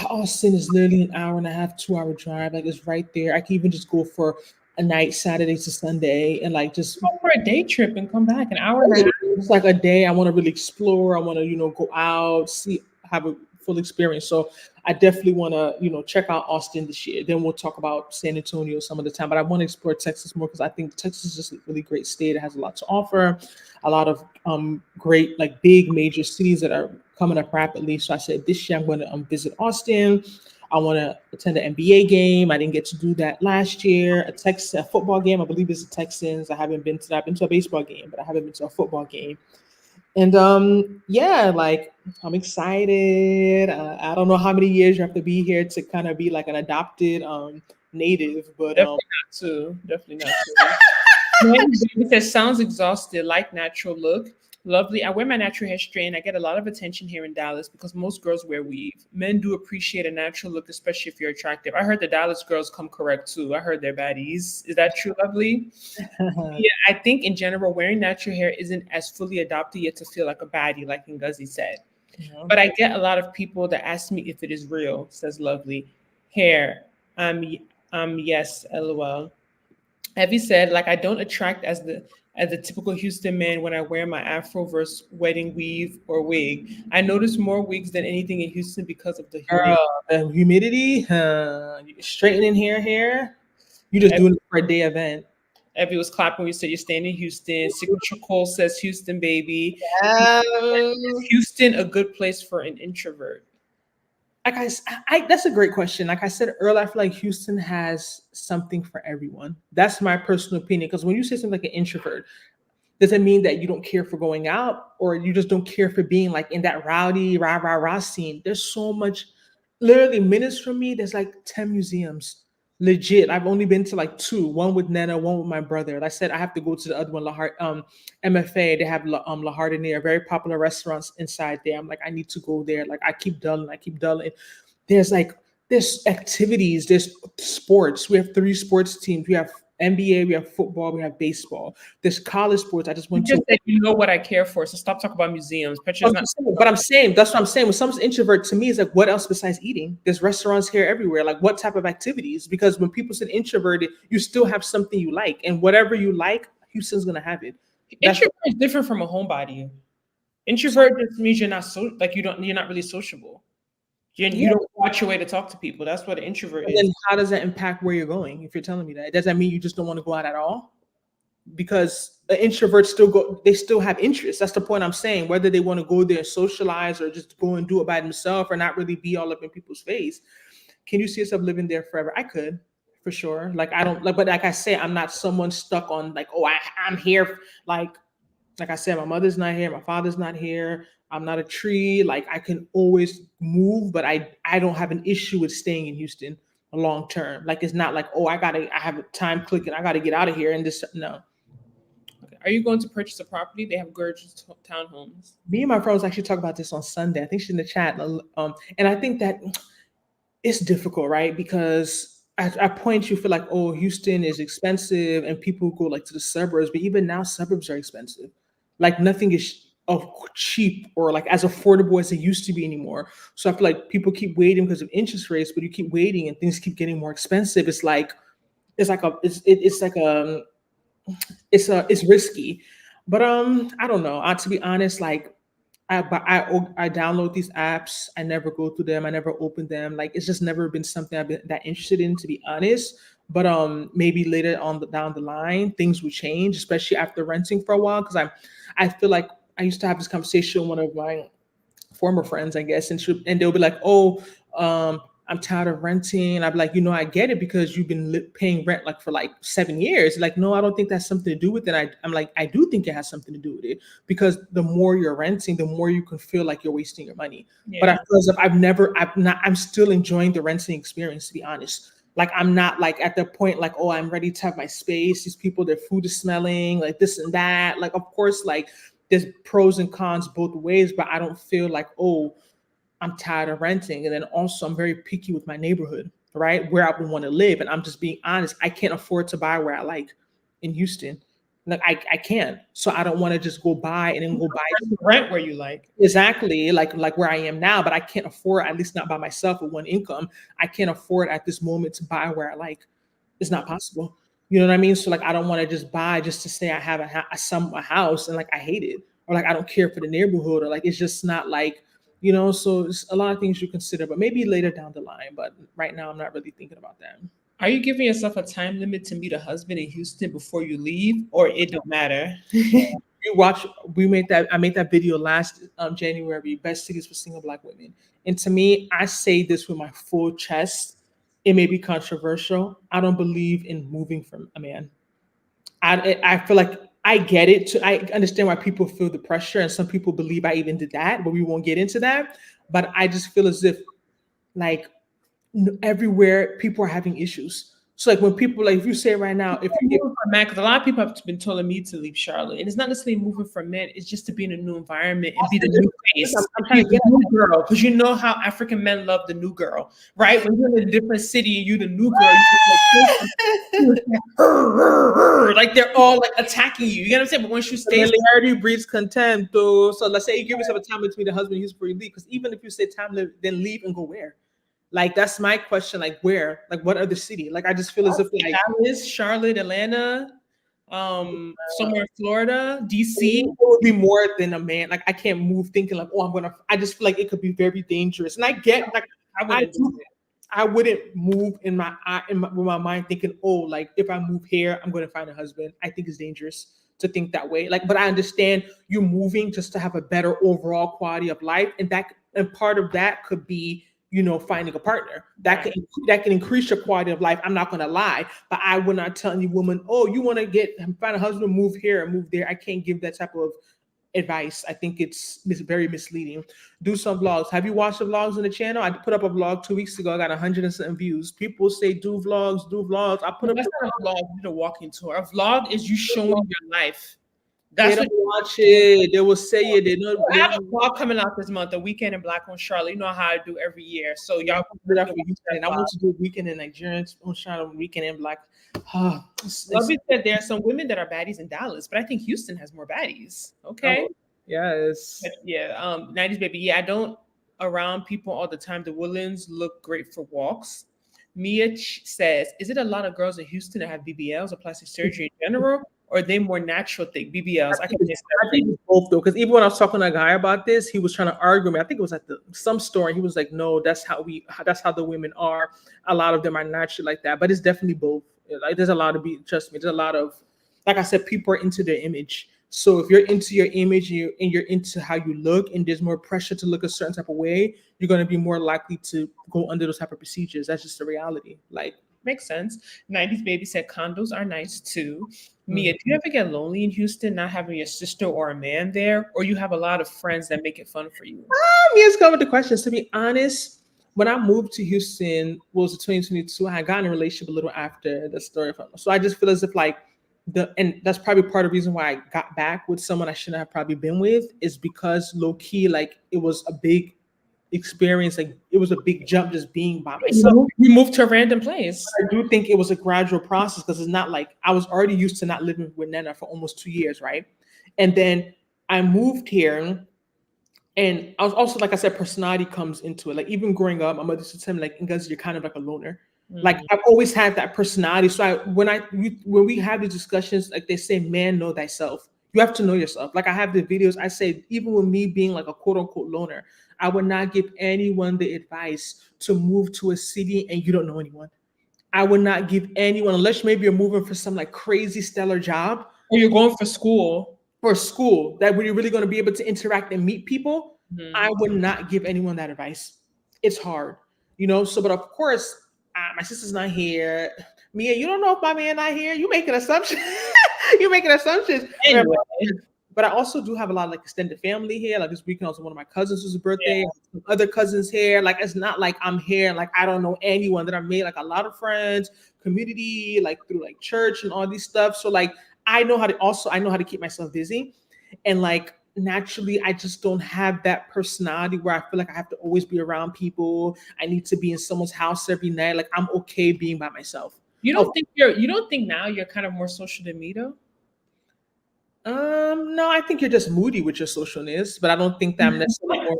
Austin is literally an hour and a half, 2 hour drive. Like it's right there. I can even just go for a night, Saturday to Sunday, and like just Go for a day trip and come back an hour and a half. it's like a day. I want to really explore. I want to, go out, see, have a full experience. So I definitely want to, check out Austin this year. Then we'll talk about San Antonio some of the time. But I want to explore Texas more because I think Texas is just a really great state. It has a lot to offer, a lot of great, like big major cities that are coming up rapidly. So I said this year I'm going to visit Austin. I want to attend an NBA game. I didn't get to do that last year. A football game. I believe it's the Texans. I haven't been to that. I've been to a baseball game, but I haven't been to a football game. And yeah, like I'm excited. I don't know how many years you have to be here to kind of be like an adopted native, but Definitely not two. Definitely not two. Man, baby says sounds exhausted, like natural look. Lovely. I wear my natural hair straight. I get a lot of attention here in Dallas because most girls wear weave. Men do appreciate a natural look, especially if you're attractive. I heard the Dallas girls come correct too. I heard they're baddies. Is that true, Lovely? Yeah, I think in general, wearing natural hair isn't as fully adopted yet to feel like a baddie, like Ngozi said. But I get a lot of people that ask me if it is real, says Lovely. Hair. Yes, lol. Evie said, like I don't attract as the typical Houston man when I wear my afro versus wedding weave or wig. I notice more wigs than anything in Houston because of the humidity. girl, the humidity, straightening hair. You just doing it for a day event. Evie was clapping when you said you're staying in Houston. Signature Cole says Houston, baby. Is Um, Houston a good place for an introvert? like that's a great question. Like I said earlier, I feel like Houston has something for everyone. That's my personal opinion. Because when you say something like an introvert, does it mean that you don't care for going out, or you just don't care for being like in that rowdy rah rah rah scene? There's so much. Literally minutes from me, there's like 10 museums. Legit. I've only been to like two. One with Nana, one with my brother. Like I said, I have to go to the other one, MFA. They have La Jardiniere, very popular restaurants inside there. I'm like, I need to go there. Like I keep dulling, I keep dulling. There's like there's activities, there's sports. We have three sports teams. We have NBA, we have football, we have baseball. There's college sports. I just You went to. just said you know what I care for, so stop talking about museums. Petra's not. But I'm saying that's what I'm saying. When someone's introvert, to me, is like, what else besides eating? There's restaurants here everywhere. Like, what type of activities? Because when people say introverted, you still have something you like, and whatever you like, Houston's gonna have it. That's Introvert is different from a homebody. Introvert just means you're not you're not really sociable. You yeah. don't watch your way to talk to people. That's what an introvert And is. then how does that impact where you're going? If you're telling me that, does that mean you just don't want to go out at all? Because the introverts still go, they still have interests. That's the point I'm saying. Whether they want to go there and socialize or just go and do it by themselves or not really be all up in people's face. Can you see yourself living there forever? I could, for sure. Like I don't like, but like I say, I'm not someone stuck on like, oh, I'm here. Like I said, my mother's not here, my father's not here. I'm not a tree. Like I can always move, but I don't have an issue with staying in Houston long term. Like it's not like, oh, I have a time clicking, I gotta get out of here and this no. Okay. Are you going to purchase a property? They have gorgeous townhomes. Me and my friends actually talk about this on Sunday. I think she's in the chat. And I think that it's difficult, right? Because at points you feel like, oh, Houston is expensive, and people go like to the suburbs, but even now suburbs are expensive. Like nothing is cheap or like as affordable as it used to be anymore. So I feel like people keep waiting because of interest rates, but you keep waiting and things keep getting more expensive. It's risky. But I don't know. To be honest, like I download these apps. I never go through them. I never open them. Like it's just never been something I've been that interested in, to be honest. But maybe later on down the line, things will change, especially after renting for a while. Because I feel like I used to have this conversation with one of my former friends, I guess, and they'll be like, "Oh, I'm tired of renting." And I'd be like, I get it because you've been paying rent like for like 7 years. Like, no, I don't think that's something to do with it. I'm like, I do think it has something to do with it because the more you're renting, the more you can feel like you're wasting your money. But I Yeah. feel as if I'm still enjoying the renting experience, to be honest. Like I'm not like at the point like, oh, I'm ready to have my space. These people, their food is smelling like this and that. Like, of course, like there's pros and cons both ways, but I don't feel like, oh, I'm tired of renting. And then also I'm very picky with my neighborhood, right? Where I would want to live. And I'm just being honest, I can't afford to buy where I like in Houston. Like I can't. So I don't want to just go buy and then go buy Rent where you like. exactly like where I am now, but I can't afford, at least not by myself with one income. I can't afford at this moment to buy where I like. It's not possible. You know what I mean? So like I don't want to just buy just to say I have a house and like I hate it or like I don't care for the neighborhood or like it's just not like so it's a lot of things you consider, but maybe later down the line. But right now I'm not really thinking about that. Are you giving yourself a time limit to meet a husband in Houston before you leave, or it don't matter? You watch we made that I made that video last January, best cities for single black women. And to me, I say this with my full chest. It may be controversial. I don't believe in moving from a man. I feel like I get it. I understand why people feel the pressure, and some people believe I even did that, but we won't get into that. But I just feel as if like everywhere people are having issues. So like when people like if you say right now, if you get Moving from man, because a lot of people have been telling me to leave Charlotte, and it's not necessarily moving from men. It's just to be in a new environment and be the new face, I'm trying to be get the new girl. Because you know how African men love the new girl, right? When you're in a different city and you the new girl, like they're all like attacking you. You get what I'm saying? But once you stay, familiarity breeds contempt. Though. So let's say you give yourself a time limit to meet the husband use before you leave. Because even if you say time limit, then leave and go where? Like that's my question. Like where? Like what other city? Like I just feel as if like Dallas, Charlotte, Atlanta, somewhere in Florida, DC. it would be more than a man. Like I can't move thinking like, oh, I just feel like it could be very dangerous. And I get like I wouldn't move with my mind thinking, oh, like if I move here, I'm going to find a husband. I think it's dangerous to think that way. Like, but I understand you're moving just to have a better overall quality of life, and part of that could be finding a partner that can increase your quality of life. I'm not going to lie, but I would not tell any woman, oh, you want to find a husband, move here or move there. I can't give that type of advice. I think it's very misleading. Do some vlogs. Have you watched the vlogs on the channel? I put up a vlog 2 weeks ago. I got 100 and something views. People say do vlogs, do vlogs. I put No, up that's the not a vlog. You need a walking tour. A vlog is you showing vlog. your life. They That's don't what. watch it. They will say it. They know. I They have a don't vlog coming out this month, a weekend in Black on Charlotte. You know how I do every year. So yeah, y'all I do that can for watch that weekend. I vlog. want to do a weekend in Nigeria. On China, weekend in Black. Lovey said there are some women that are baddies in Dallas, but I think Houston has more baddies. Okay. Yes. But yeah, 90s baby. Yeah, I don't around people all the time. The Woodlands look great for walks. Mia says, is it a lot of girls in Houston that have BBLs or plastic surgery in general, or are they more natural thing? BBLs. I can answer I that for think you. it's both though, because even when I was talking to a guy about this, he was trying to argue me. I think it was at some store, and he was like, "No, that's how the women are. A lot of them are naturally like that, but it's definitely both. Like, there's a lot of trust me, there's a lot of, like I said, people are into their image. So if you're into your image and you're into how you look, and there's more pressure to look a certain type of way, you're gonna be more likely to go under those type of procedures. That's just the reality. Like, Makes sense. 90s baby said condos are nice too. Mia, do you ever get lonely in Houston not having your sister or a man there, or you have a lot of friends that make it fun for you? Let's go with the questions. To be honest, when I moved to Houston, was it 2022? I had gotten in a relationship a little after the story. So I just feel as if like and that's probably part of the reason why I got back with someone I shouldn't have probably been with, is because low key, like it was a big experience. Like it was a big jump just being by myself. You moved to a random place. I do think it was a gradual process, because it's not like I was already used to not living with Nana for almost 2 years, right? And then I moved here, and I was also, like I said, personality comes into it. Like even growing up, my mother used to tell me, like, "Because you're kind of like a loner." Like I've always had that personality. So when we have these discussions, like they say, "Man, know thyself." You have to know yourself. Like I have the videos. I say, even with me being like a quote unquote loner, I would not give anyone the advice to move to a city and you don't know anyone. I would not give anyone, unless maybe you're moving for some like crazy stellar job Or you're going for school. or school, that where you're really going to be able to interact and meet people. I Mhm. would not give anyone that advice. It's hard, you know. So, but of course, my sister's not here. Mia, you don't know if my man not here. You making assumptions. You making assumptions. Anyway, But I also do have a lot of like extended family here. Like this weekend, also one of my cousins was birthday. Some other cousins here. Like it's not like I'm here and like I don't know anyone. That I made like a lot of friends, community, like through like church and all these stuff. So like I know how to keep myself busy, and like naturally I just don't have that personality where I feel like I have to always be around people. I need to be in someone's house every night. Like I'm okay being by myself. you don't think now you're kind of more social than me though? No, I think you're just moody with your socialness, but I don't think that I'm necessarily more.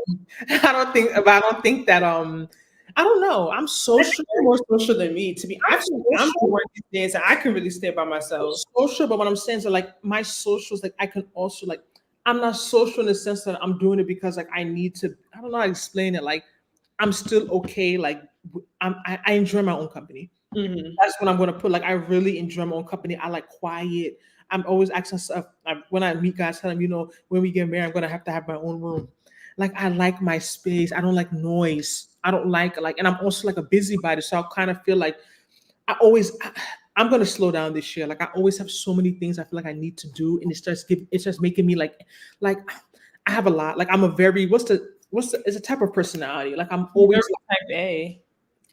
I don't think that. I don't know. I'm I think social. you're more social than me. To be, I'm I'm social. to work these days. And I can really stay by myself. Social, but what I'm saying is that, like my socials, like I can also like I'm not social in the sense that I'm doing it because like I need to. I don't know how to explain it. Like I'm still okay. Like I enjoy my own company. Mhm. That's what I'm gonna put. Like I really enjoy my own company. I like quiet. I'm always asking stuff. Like when I meet guys, tell them, when we get married, I'm gonna have to have my own room. Like I like my space. I don't like noise. I don't like, and I'm also like a busybody. So I kind of feel like I'm gonna slow down this year. Like I always have so many things I feel like I need to do, and it's just making me like I have a lot. Like I'm a very it's a type of personality. Like I'm You're always type A.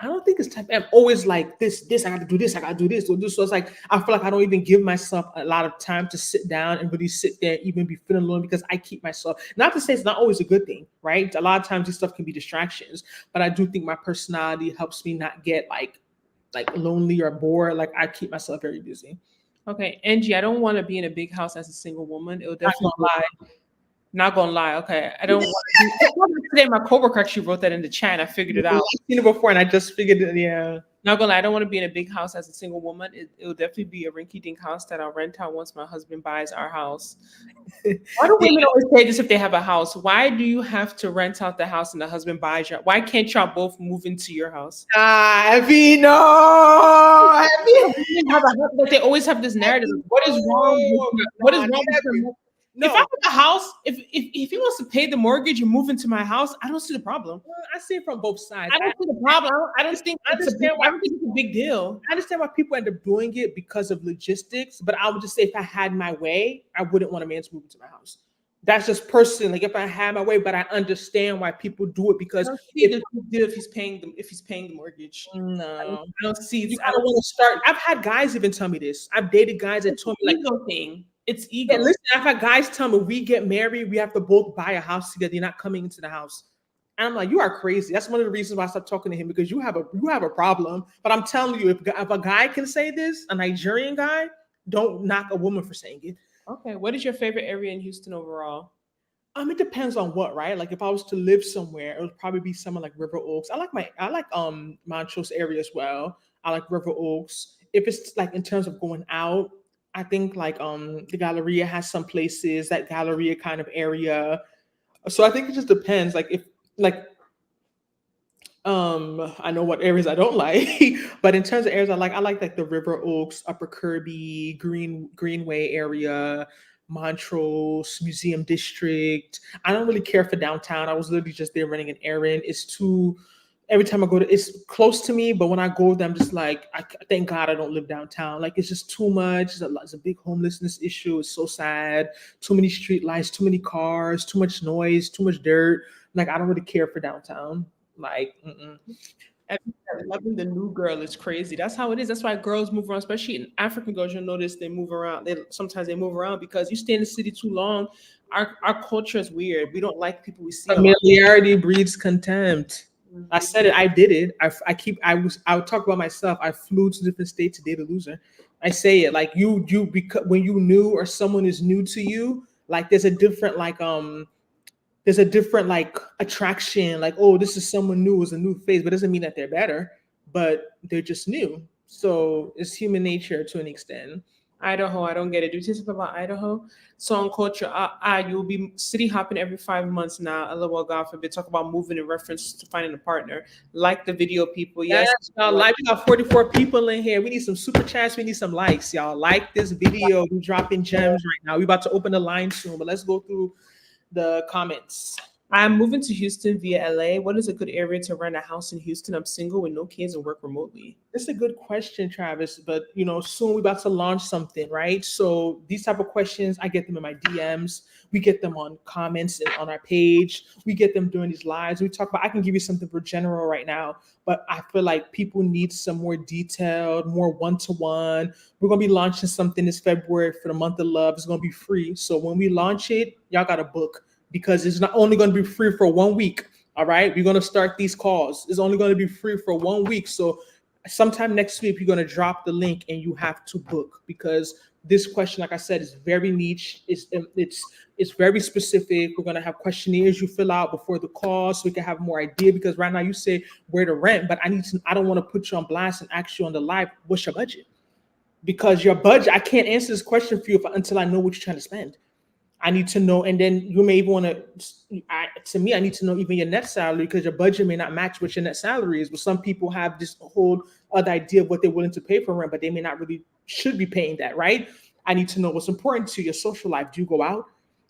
I don't think it's type. I'm always like this. I got to do this. I got to do this. Or this. So it's like I feel like I don't even give myself a lot of time to sit down and really sit there, even be feeling alone, because I keep myself. Not to say it's not always a good thing, right? A lot of times this stuff can be distractions, but I do think my personality helps me not get like lonely or bored. Like I keep myself very busy. Okay, Angie, I don't want to be in a big house as a single woman. It'll Not definitely gonna lie. not gonna lie. Okay, I don't want to. Today, my coworker actually wrote that in the chat. And I figured it out. I've seen it before, and I just figured it. Yeah. Not gonna lie, I don't want to be in a big house as a single woman. It'll definitely be a rinky-dink house that I'll rent out once my husband buys our house. Why do women always say this if they have a house? Why do you have to rent out the house and the husband buys your? Why can't y'all both move into your house? Effie, no. Effie. Women have a house, but they always have this narrative. What is wrong? What is wrong with your? No, If I have a house, if he wants to pay the mortgage and move into my house, I don't see the problem. I see it from both sides. I don't see the problem. I don't think I understand why it's a big deal. I understand why people end up doing it because of logistics, but I would just say if I had my way, I wouldn't want a man to move into my house. That's just personally, like if I had my way, but I understand why people do it because I don't see if the big deal if he's paying the mortgage. no, I don't see you it's kind of want to start. I've had guys even tell me this. I've dated guys that it's an told me like, ego thing. It's yeah, ego. listen, I've had guys tell me we get married, we have to both buy a house together. You're not coming into the house. And I'm like, you are crazy. That's one of the reasons why I stopped talking to him because you have a problem. But I'm telling you, if a guy can say this, a Nigerian guy, don't knock a woman for saying it. Okay. What is your favorite area in Houston overall? It depends on what, right? Like if I was to live somewhere, it would probably be somewhere like River Oaks. I like Montrose area as well. I like River Oaks. If it's like in terms of going out, I think like the Galleria has some places, that Galleria kind of area. So I think it just depends. Like if like I know what areas I don't like, but in terms of areas I like the River Oaks, Upper Kirby, Greenway area, Montrose, Museum District. I don't really care for downtown. I was literally just there running an errand. It's too every time I go to it's close to me, but when I go there, I'm just like, thank God I don't live downtown. Like it's just too much. It's a big homelessness issue. It's so sad. Too many street lights, too many cars, too much noise, too much dirt. Like I don't really care for downtown. Like, mm-mm. Loving the new girl is crazy. That's how it is. That's why girls move around, especially in African girls. You'll notice they move around. They move around because you stay in the city too long. Our culture is weird. We don't like people we see a lot. Familiarity breeds contempt. I Mhm. said it. I did it. I keep. I would talk about myself. I flew to different states to date a loser. I say it like you because when you new or someone is new to you, like there's a different like attraction. Like oh, this is someone new, is a new face, but it doesn't mean that they're better. But they're just new. So it's human nature to an extent. Idaho, I don't get it. Do you say something about Idaho? Song culture, you'll be city hopping every 5 months now. LOL, God forbid. Talk about moving in reference to finding a partner. Like the video, people. Yes, Yes. y'all. Like, Like we got 44 people in here. We need some super chats. We need some likes, y'all. Like this video. We dropping gems right now. We about to open the line soon, but let's go through the comments. I'm moving to Houston via LA. What is a good area to rent a house in Houston? I'm single with no kids and work remotely. It's a good question, Travis. But soon we about to launch something, right? So these type of questions, I get them in my DMs. We get them on comments and on our page. We get them during these lives. We talk about. I can give you something for general right now, but I feel like people need some more detailed, more one to one. We're gonna be launching something this February for the month of love. It's gonna be free. So when we launch it, y'all got to book because it's not only gonna be free for 1 week. All right, we're gonna start these calls. It's only gonna be free for 1 week. So sometime next week you're going to drop the link and you have to book because this question, like I said, is very niche. It's very specific. We're going to have questionnaires you fill out before the call so we can have more idea, because right now you say where to rent, but I don't want to put you on blast and ask you on the live what's your budget, because your budget, I can't answer this question for you until I know what you're trying to spend. I need to know, and then you may even want to me, I need to know even your net salary, because your budget may not match what your net salary is. But some people have this whole other idea of what they're willing to pay for rent, but they may not really should be paying that, right? I need to know what's important to your social life. Do you go out?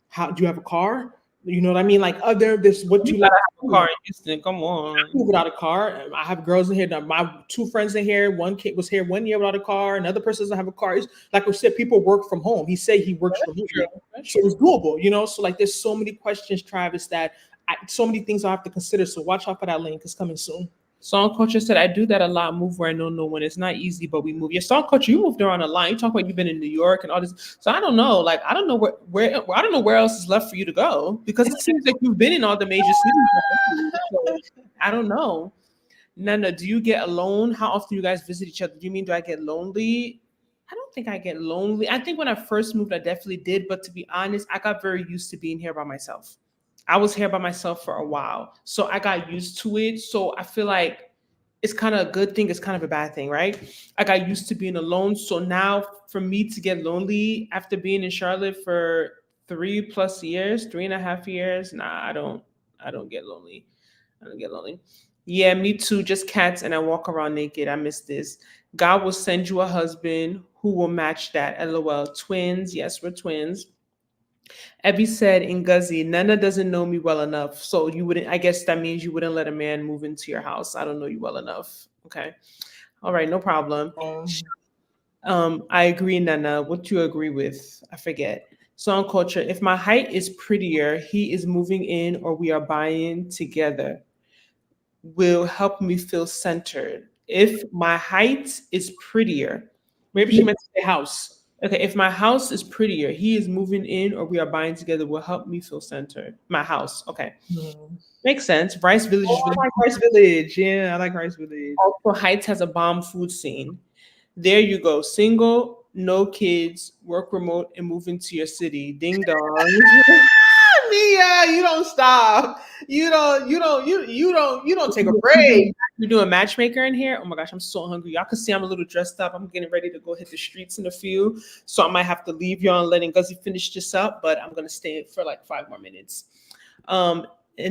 How do you have a car? You know what I mean? Like other this, what You you like gotta to have a do. car in Houston. Come on. Move without a car. I have girls in here. Now, my two friends in here. One kid was here 1 year without a car. Another person doesn't have a car. It's, like we said, people work from home. He said he works True. remotely, That's so true. it's doable. So like, there's so many questions, Travis, that so many things I have to consider. So watch out for that link. It's coming soon. Song culture said, I do that a lot, move where I know no one. It's not easy, but we move. Your song culture, you moved around a lot. You talk about you've been in New York and all this. So I don't know. Like, I don't know where I don't know where else is left for you to go, because it seems like you've been in all the major cities. So I don't know. Nana, do you get alone? How often do you guys visit each other? Do you mean, do I get lonely? I don't think I get lonely. I think when I first moved, I definitely did. But to be honest, I got very used to being here by myself. I was here by myself for a while. So I got used to it. So I feel like it's kind of a good thing, it's kind of a bad thing, right? I got used to being alone. So now for me to get lonely after being in Charlotte for 3+ years, 3.5 years, nah, I don't get lonely. I don't get lonely. Yeah, me too. Just cats, and I walk around naked. I miss this. God will send you a husband who will match that. LOL. Twins. Yes, we're twins. Ebby said in Guzzy, Nana doesn't know me well enough. So you wouldn't, I guess that means you wouldn't let a man move into your house. I don't know you well enough. Okay. All right, no problem. Um, I agree, Nana. What you agree with? I forget. Song culture. If my height is prettier, he is moving in or we are buying together. Will help me feel centered. If my height is prettier, maybe she meant to say house. Okay, if my house is prettier, he is moving in or we are buying together will help me feel centered. My house. Okay. Hmm. Makes sense. Rice Village is Oh, really I like Rice Village. Yeah, I like Rice Village. also Heights has a bomb food scene. There you go. Single, no kids, work remote, and move into your city. Ding dong. Mia, you don't stop. You don't take a break. You're doing matchmaker in here. Oh my gosh, I'm so hungry. Y'all can see I'm a little dressed up. I'm getting ready to go hit the streets in a few. So I might have to leave y'all and letting Guzzy finish this up, but I'm gonna stay for like 5 more minutes. And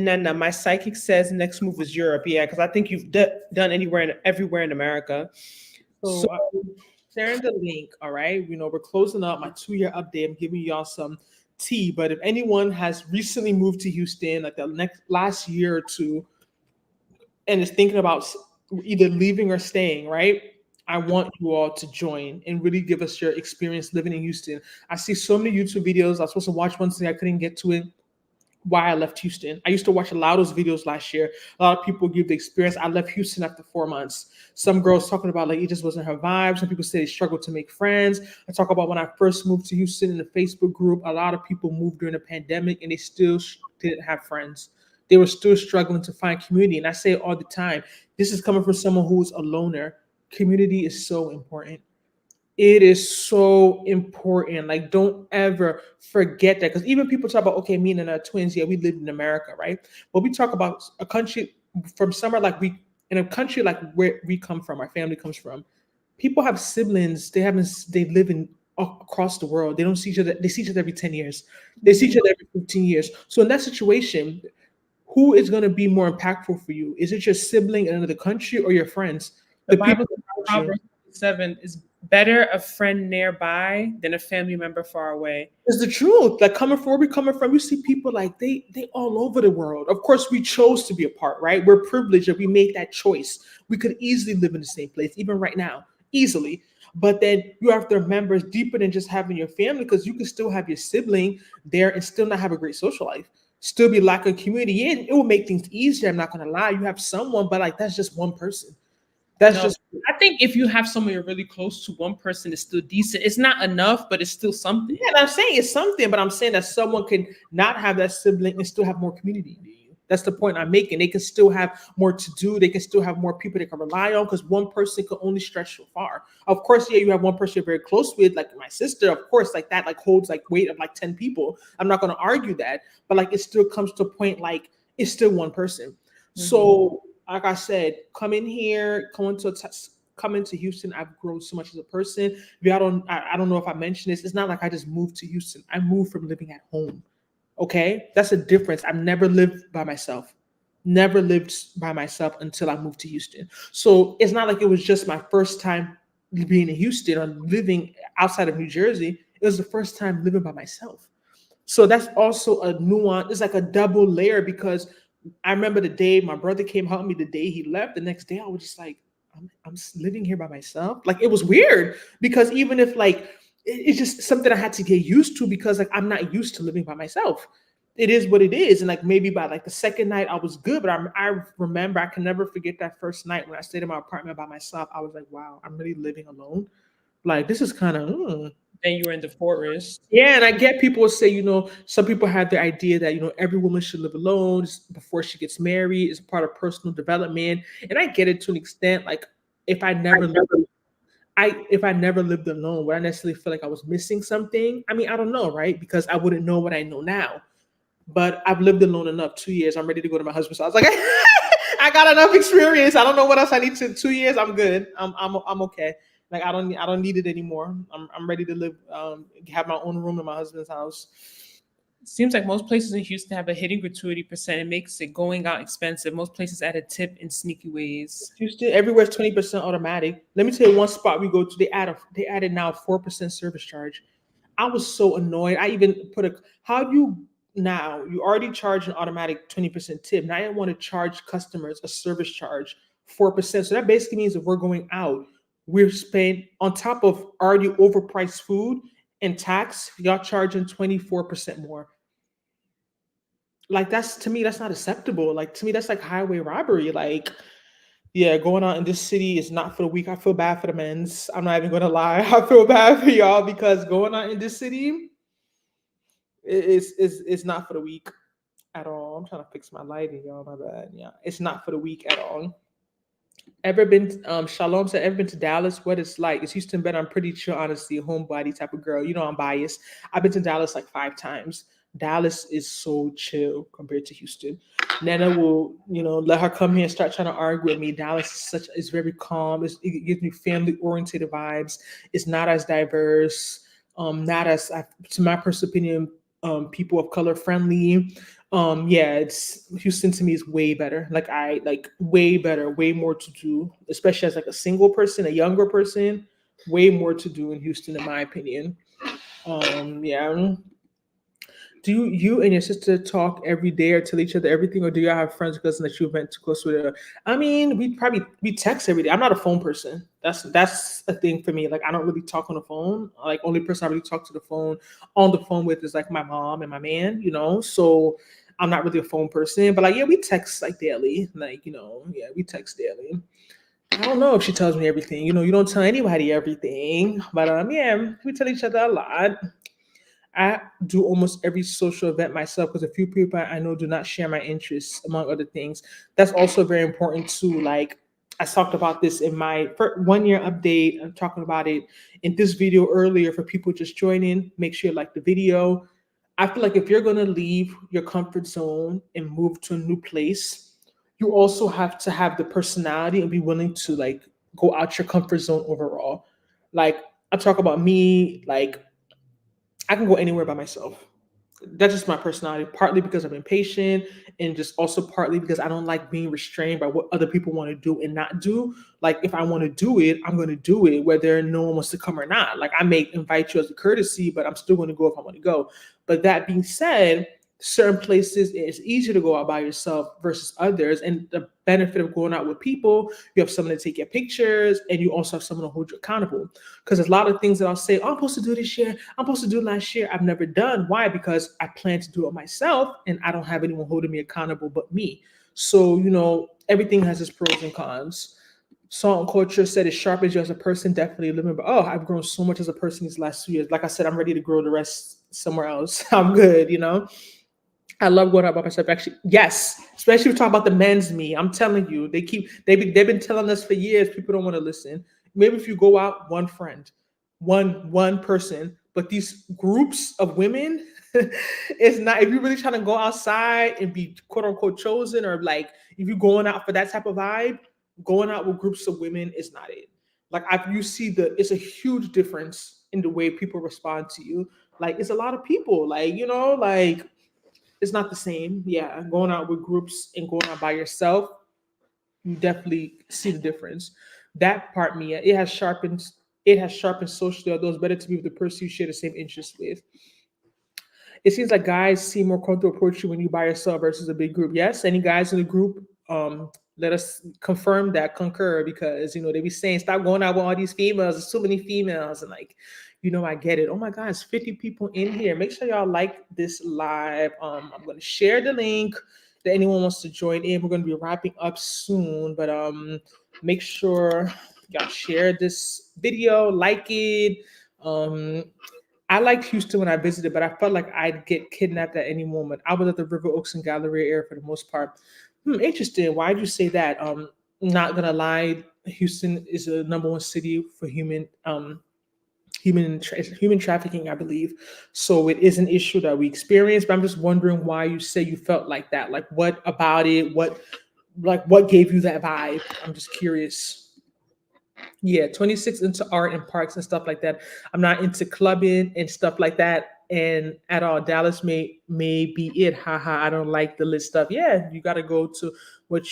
then my psychic says next move is Europe. Yeah, because I think you've done anywhere and everywhere in America. So So sharing the link. All right, we're closing up my 2 year update. I'm giving y'all some tea. But if anyone has recently moved to Houston, like the next last year or two, and is thinking about either leaving or staying, right? I want you all to join and really give us your experience living in Houston. I see so many YouTube videos. I was supposed to watch one today. I couldn't get to it. Why I left Houston. I used to watch a lot of those videos last year. A lot of people give the experience. I left Houston after 4 months. Some girls talking about like it just wasn't her vibe. Some people say they struggled to make friends. I talk about when I first moved to Houston in the Facebook group. A lot of people moved during the pandemic and they still didn't have friends. They were still struggling to find community. And I say it all the time. This is coming from someone who's a loner. Community is so important. It is so important. Like, don't ever forget that. Because even people talk about, okay, me and our twins, yeah, we lived in America, right? But we talk about a country from somewhere like in a country like where we come from, our family comes from. People have siblings. They live in across the world. They don't see each other. They see each other every 10 years. They see each other every 15 years. So in that situation, who is going to be more impactful for you? Is it your sibling in another country or your friends? The The Bible people says around you. Proverbs 7 is better a friend nearby than a family member far away. It's the truth. Like coming from where we coming from, you see people like they all over the world. Of course, we chose to be apart, right? We're privileged that we made that choice. We could easily live in the same place, even right now, easily. But then you have to remember it's deeper than just having your family, because you can still have your sibling there and still not have a great social life. Still be lacking community. Yeah, it will make things easier. I'm not gonna lie. You have someone, but like that's just one person. That's No, just I think if you have someone you're really close to, one person is still decent. It's not enough, but it's still something. Yeah, and I'm saying it's something, but I'm saying that someone can not have that sibling and still have more community than you. That's the point I'm making. They can still have more to do. They can still have more people they can rely on, because one person can only stretch so far. Of course, yeah, you have one person you're very close with, like my sister. Of course, like that, like holds like weight of like 10 people. I'm not going to argue that, but like it still comes to a point like it's still one person. Mhm. So, like I said, come in here, come into Houston. I've grown so much as a person. I don't know if I mentioned this. It's not like I just moved to Houston. I moved from living at home. Okay, that's a difference. I've never lived by myself. Never lived by myself until I moved to Houston. So it's not like it was just my first time being in Houston or living outside of New Jersey. It was the first time living by myself. So that's also a nuance. It's like a double layer, because I remember the day my brother came help me. The day he left, the next day I was just like, I'm living here by myself. Like it was weird, because even if like it's just something I had to get used to, because like I'm not used to living by myself. It is what it is, and like maybe by like the second night I was good, but I remember I can never forget that first night when I stayed in my apartment by myself. I was like, wow, I'm really living alone. Like this is kind of. Then you were in the forest. Yeah, and I get people will say, some people have the idea that, every woman should live alone before she gets married. It's part of personal development. And I get it to an extent. Like if I never lived, if I never lived alone, would I necessarily feel like I was missing something? I mean, I don't know, right? Because I wouldn't know what I know now. But I've lived alone enough. 2 years. I'm ready to go to my husband's house. Like I got enough experience. I don't know what else I need to. 2 years, I'm good. I'm okay. Like I don't need it anymore. I'm ready to live. Have my own room in my husband's house. Seems like most places in Houston have a hidden gratuity percent. It makes it going out expensive. Most places add a tip in sneaky ways. Houston, everywhere's 20% automatic. Let me tell you one spot we go to. They added now 4% service charge. I was so annoyed. I even put a how do you now you already charge an automatic 20% tip. Now I want to charge customers a service charge 4%. So that basically means if we're going out, we're spending on top of already overpriced food. and tax, y'all charging 24% more. Like that's to me, that's not acceptable. Like to me, that's like highway robbery. Like, yeah, going out in this city is not for the weak. I feel bad for the men's. I'm not even gonna lie. I feel bad for y'all because going out in this city is not for the weak at all. I'm trying to fix my lighting, y'all. My bad. Yeah, it's not for the weak at all. Ever been Shalom said, ever been to Dallas? What it's like? Is Houston better? I'm pretty sure, honestly, a homebody type of girl. You know I'm biased. I've been to Dallas like 5 times. Dallas is so chill compared to Houston. Nana will, let her come here and start trying to argue with me. Dallas is very calm. It gives me family oriented vibes. It's not as diverse. Not as, to my personal opinion, people of color friendly. Yeah, it's Houston to me is way better. Like I like way better, way more to do, especially as like a single person, a younger person, way more to do in Houston in my opinion. Yeah. Do you and your sister talk every day or tell each other everything, or do y'all have friends or cousins that you went too close with? I mean, we text every day. I'm not a phone person. That's a thing for me. Like I don't really talk on the phone. Like only person I really talk to the phone on the phone with is like my mom and my man. So I'm not really a phone person. But like yeah, we text like daily. Like yeah, we text daily. I don't know if she tells me everything. You don't tell anybody everything, but yeah, we tell each other a lot. I do almost every social event myself because a few people I know do not share my interests, among other things. That's also very important too. Like I talked about this in my 1 year update. I'm talking about it in this video earlier for people just joining. Make sure you like the video. I feel like if you're gonna leave your comfort zone and move to a new place, you also have to have the personality and be willing to like go out your comfort zone overall. Like I talk about me, like I can go anywhere by myself. That's just my personality, partly because I'm impatient and just also partly because I don't like being restrained by what other people want to do and not do. Like if I want to do it, I'm going to do it whether no one wants to come or not. Like I may invite you as a courtesy, but I'm still going to go if I want to go. But that being said, certain places it's easier to go out by yourself versus others. And the benefit of going out with people, you have someone to take your pictures and you also have someone to hold you accountable. Because there's a lot of things that I'll say, oh, I'm supposed to do this year, I'm supposed to do last year. I've never done. Why? Because I plan to do it myself and I don't have anyone holding me accountable but me. So, everything has its pros and cons. Salt and culture said it sharpens you as a person, definitely living. But oh, I've grown so much as a person these last 2 years. Like I said, I'm ready to grow the rest somewhere else. I'm good. I love going out by myself. Actually, yes, especially we talk about the men's me. I'm telling you, they've been telling us for years. People don't want to listen. Maybe if you go out, one friend, one person, but these groups of women, it's not. If you're really trying to go outside and be quote unquote chosen, or like if you're going out for that type of vibe, going out with groups of women is not it. Like you see it's a huge difference in the way people respond to you. Like it's a lot of people. Like like it's not the same. Yeah, going out with groups and going out by yourself, you definitely see the difference. That part, Mia, it has sharpened socially, although it's better to be with the person you share the same interests with. It seems like guys seem more comfortable approach you when you by yourself versus a big group. Yes, any guys in the group, let us confirm that, concur, because they be saying stop going out with all these females. There's too many females, and like, I get it. Oh my God, it's 50 people in here. Make sure y'all like this live. I'm gonna share the link that anyone wants to join in. We're gonna be wrapping up soon, but make sure y'all share this video, like it. Um, I liked Houston when I visited, but I felt like I'd get kidnapped at any moment. I was at the River Oaks and Galleria area for the most part. Interesting. Why'd you say that? Not gonna lie, Houston is a number one city for human trafficking, I believe. So it is an issue that we experience. But I'm just wondering why you say you felt like that. Like what about it? What gave you that vibe? I'm just curious. Yeah, 26 into art and parks and stuff like that. I'm not into clubbing and stuff like that and at all. Dallas may be it. Haha, I don't like the lit stuff. Yeah, you got to go to what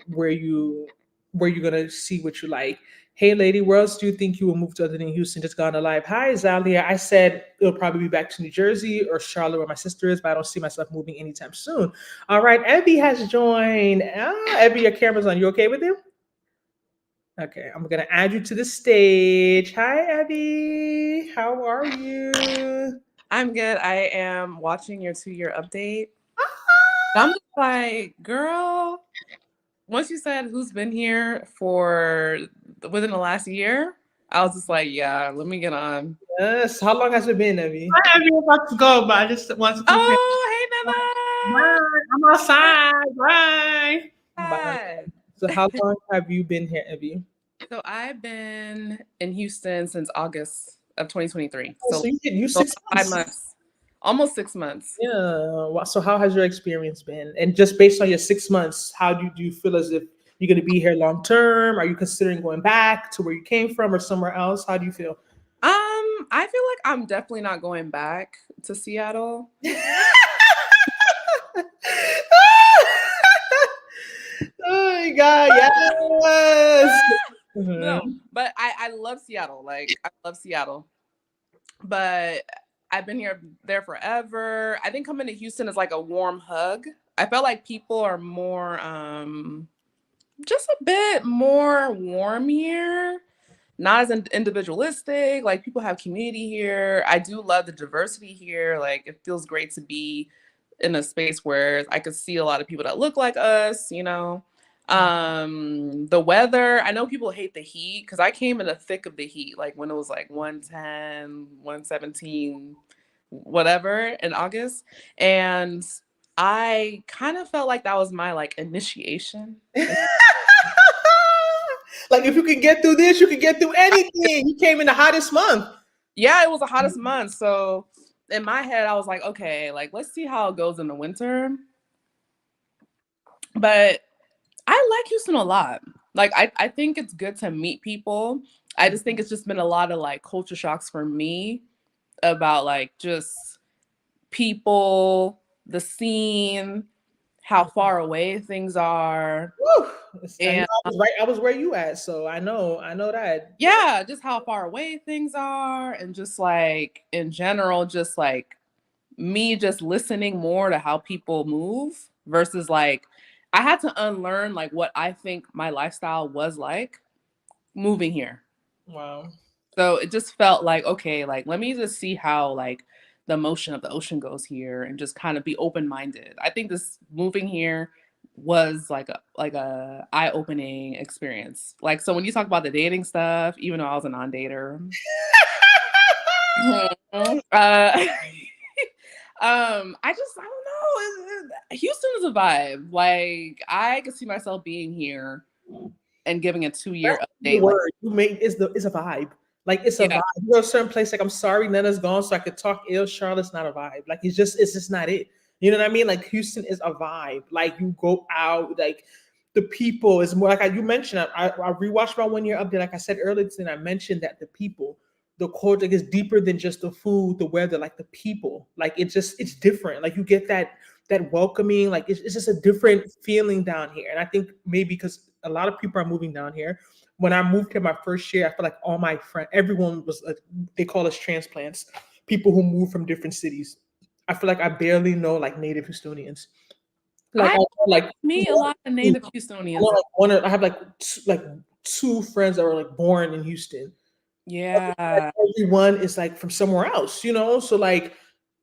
where you're gonna see what you like. Hey lady, where else do you think you will move to other than Houston? Just gone alive. Hi Zalia. I said it'll probably be back to New Jersey or Charlotte where my sister is, but I don't see myself moving anytime soon. All right, Evie has joined. Evie, your camera's on. You okay with him? Okay, I'm gonna add you to the stage. Hi, Abby. How are you? I'm good. I am watching your 2-year update. I'm just like, girl, once you said who's been here for within the last year, I was just like, yeah, let me get on. Yes. How long has it been, Abby? I have you about to go, but I just want to confirm. Oh, Bye. I'm outside. Bye. hey, Bye. Nana! So, how long have you been here, Abby? So I've been in Houston since August of 2023. Oh, so you So six 5 months. months, almost 6 months. Yeah. So, how has your experience been? And just based on your 6 months, how do you feel as if you're going to be here long term? Are you considering going back to where you came from or somewhere else? How do you feel? I feel like I'm definitely not going back to Seattle. Oh my god, yes. No, Mhm. but I love Seattle. Like I love Seattle. But I've been there forever. I think coming to Houston is like a warm hug. I felt like people are more just a bit more warm here. Not as individualistic. Like people have community here. I do love the diversity here. Like it feels great to be in a space where I could see a lot of people that look like us. The weather, I know people hate the heat because I came in the thick of the heat, like when it was like 110, 117, whatever in August. And I kind of felt like that was my like initiation. Like if you can get through this, you can get through anything. You came in the hottest month. Yeah, it was the hottest month. So in my head, I was like, okay, like let's see how it goes in the winter. But I like Houston a lot. Like I think it's good to meet people. I just think it's just been a lot of like culture shocks for me about like just people, the scene, how far away things are, Woo! I know and I was right. I was where you at, so I know that. yeah, just how far away things are, and just like in general, just like me just listening more to how people move versus like I had to unlearn like what I think my lifestyle was like moving here. Wow. So it just felt like, okay, like let me just see how like the motion of the ocean goes here and just kind of be open-minded. I think this moving here was like a eye-opening experience. Like so when you talk about the dating stuff, even though I was a non-dater, I don't know. Houston is a vibe. Like I could see myself being here and giving a 2-year That's the update. Like word you made is the is a vibe. Like it's a yeah, vibe. You go to a certain place, like I'm sorry, Nana's gone, so I could talk ill. Charlotte's not a vibe. Like it's just not it. You know what I mean? Like Houston is a vibe. Like you go out, like the people is more like you mentioned. I rewatched my 1 year update. Like I said earlier today, I mentioned that the people, the culture is deeper than just the food, the weather, like the people. Like it's different. Like you get that welcoming, like it's just a different feeling down here. And I think maybe because a lot of people are moving down here. When I moved here my first year, I feel like all my friends, everyone was like, they call us transplants, people who move from different cities. I feel like I barely know like native Houstonians. Like I I know, like meet a lot of native Houstonians. I have like two friends that were like born in Houston. Yeah. Everyone is like from somewhere else, you know? So like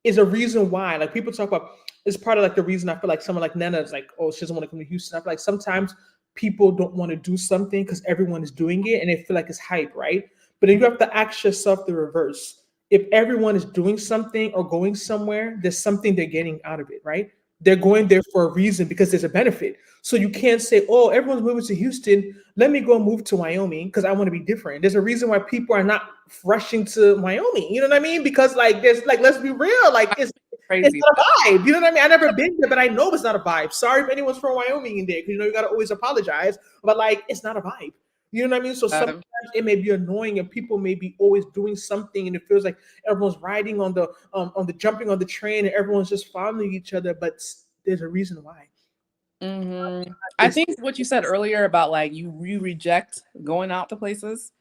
is a reason why. Like people talk about it's part of like the reason I feel like someone like Nana is like, oh, she doesn't want to come to Houston. I feel like sometimes people don't want to do something because everyone is doing it and they feel like it's hype, right? But then you have to ask yourself the reverse. If everyone is doing something or going somewhere, there's something they're getting out of it, right? They're going there for a reason because there's a benefit. So you can't say, oh, everyone's moving to Houston. Let me go move to Wyoming because I want to be different. There's a reason why people are not rushing to Wyoming. You know what I mean? Because like there's like let's be real, like it's Crazy. not a vibe. You know what I mean? I never been there, but I know it's not a vibe. Sorry if anyone's from Wyoming in there, because you know you gotta always apologize. But like it's not a vibe. You know what I mean? So sometimes Um, it may be annoying and people may be always doing something and it feels like everyone's riding on the jumping on the train and everyone's just following each other, but there's a reason why. I It's think what you said earlier about like you reject going out to places.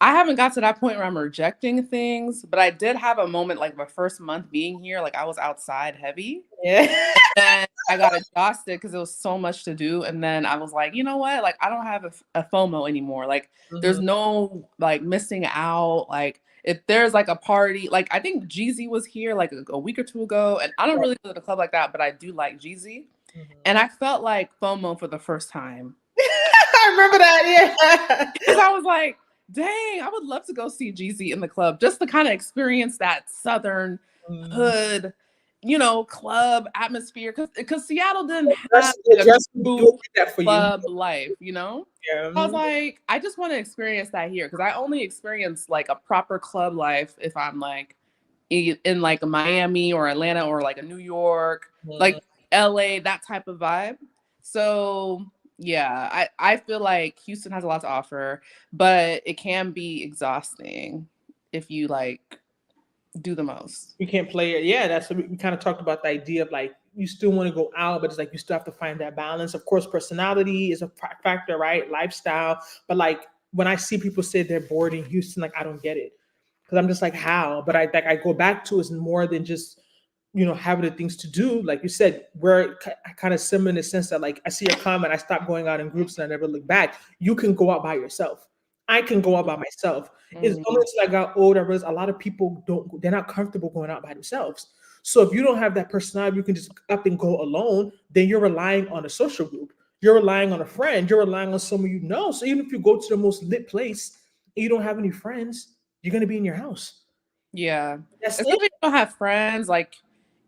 I haven't got to that point where I'm rejecting things, but I did have a moment like my first month being here, like I was outside heavy. yeah. And I got exhausted because it was so much to do. And then I was like, you know what? Like, I don't have a FOMO anymore. Like, there's no like missing out. Like, if there's like a party, like I think Jeezy was here like a week or two ago, and I don't really go to the club like that, but I do like Jeezy. And I felt like FOMO for the first time. I remember that, yeah. Because I was like, dang, I would love to go see Jeezy in the club just to kind of experience that Southern hood, you know, club atmosphere. Because Seattle didn't have a true club life, you know? Yeah. I was like, I just want to experience that here because I only experience like a proper club life if I'm like in like a Miami or Atlanta or like a New York, like LA, that type of vibe. So yeah, I feel like Houston has a lot to offer, but it can be exhausting if you like do the most. You can't play it. Yeah, that's what we kind of talked about, the idea of like you still want to go out, but it's like you still have to find that balance. Of course, personality is a factor, right? Lifestyle. But like when I see people say they're bored in Houston, like I don't get it. Because I'm just like, how? But I go back to is more than just, you know, having the things to do. Like you said, we're kind of similar in the sense that like I see a comment, I stop going out in groups and I never look back. You can go out by yourself. I can go out by myself. It's only until I got older, I realized a lot of people they're not comfortable going out by themselves. So if you don't have that personality, you can just up and go alone, then you're relying on a social group. You're relying on a friend. You're relying on someone you know. So even if you go to the most lit place and you don't have any friends, you're going to be in your house. Yeah. That's Especially if you don't have friends, like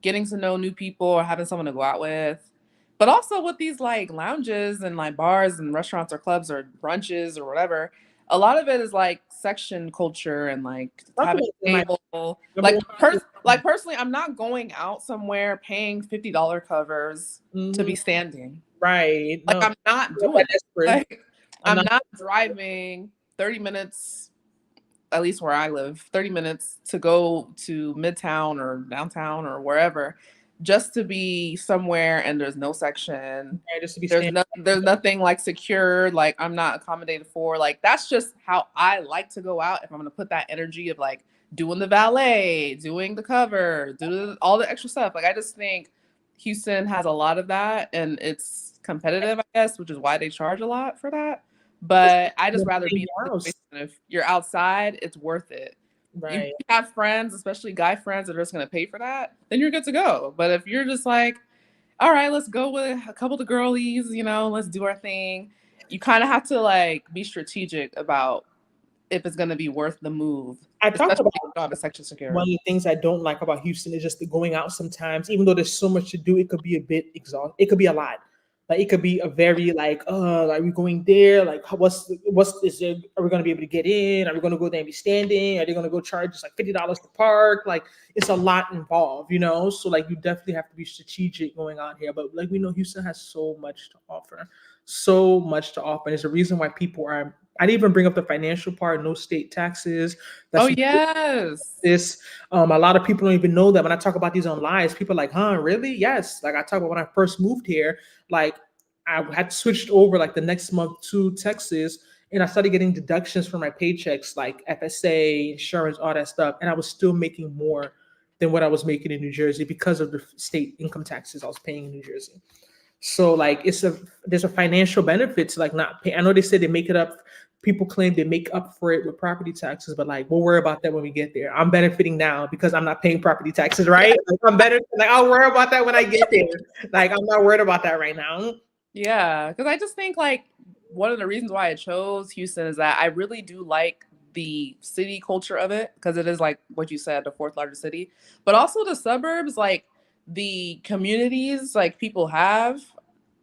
getting to know new people or having someone to go out with. But also with these like lounges and like bars and restaurants or clubs or brunches or whatever, a lot of it is like section culture and like having a table. Like personally, I'm not going out somewhere paying $50 covers to be standing. Right. Like No. I'm not doing it. Like I'm not driving 30 minutes, at least where I live, 30 minutes to go to Midtown or downtown or wherever, just to be somewhere and there's no section. Right, just to be There's nothing like secure, like I'm not accommodated for. Like that's just how I like to go out if I'm gonna put that energy of like doing the valet, doing the cover, doing all the extra stuff. Like I just think Houston has a lot of that and it's competitive, I guess, which is why they charge a lot for that. But I just rather be in a situation. If you're outside, it's worth it. Right. You have friends, especially guy friends, that are just going to pay for that, then you're good to go. But if you're just like, all right, let's go with a couple of the girlies, you know, let's do our thing. You kind of have to like be strategic about if it's going to be worth the move. I talked about a section security. One of the things I don't like about Houston is just the going out sometimes, even though there's so much to do, it could be a bit exhausting. It could be a lot. Like it could be a very like, are we going there? Like, what's is there? Are we going to be able to get in? Are we going to go there and be standing? Are they going to go charge us like $50 to park? Like, it's a lot involved, you know. So like, you definitely have to be strategic going out here. But like we know, Houston has so much to offer, so much to offer. And there's a reason why people are. I didn't even bring up the financial part. No state taxes. That's yes. This a lot of people don't even know that when I talk about these on lives, people are like, huh, really? Yes. Like I talk about when I first moved here, like I had switched over like the next month to Texas and I started getting deductions from my paychecks, like FSA, insurance, all that stuff. And I was still making more than what I was making in New Jersey because of the state income taxes I was paying in New Jersey. So like there's a financial benefit to like not pay. I know they say they make it up. People claim they make up for it with property taxes, but like we'll worry about that when we get there. I'm benefiting now because I'm not paying property taxes, right? Like I'm better. Like I'll worry about that when I get there. Like I'm not worried about that right now. Yeah, because I just think like one of the reasons why I chose Houston is that I really do like the city culture of it because it is like what you said, the fourth largest city, but also the suburbs, like the communities like people have,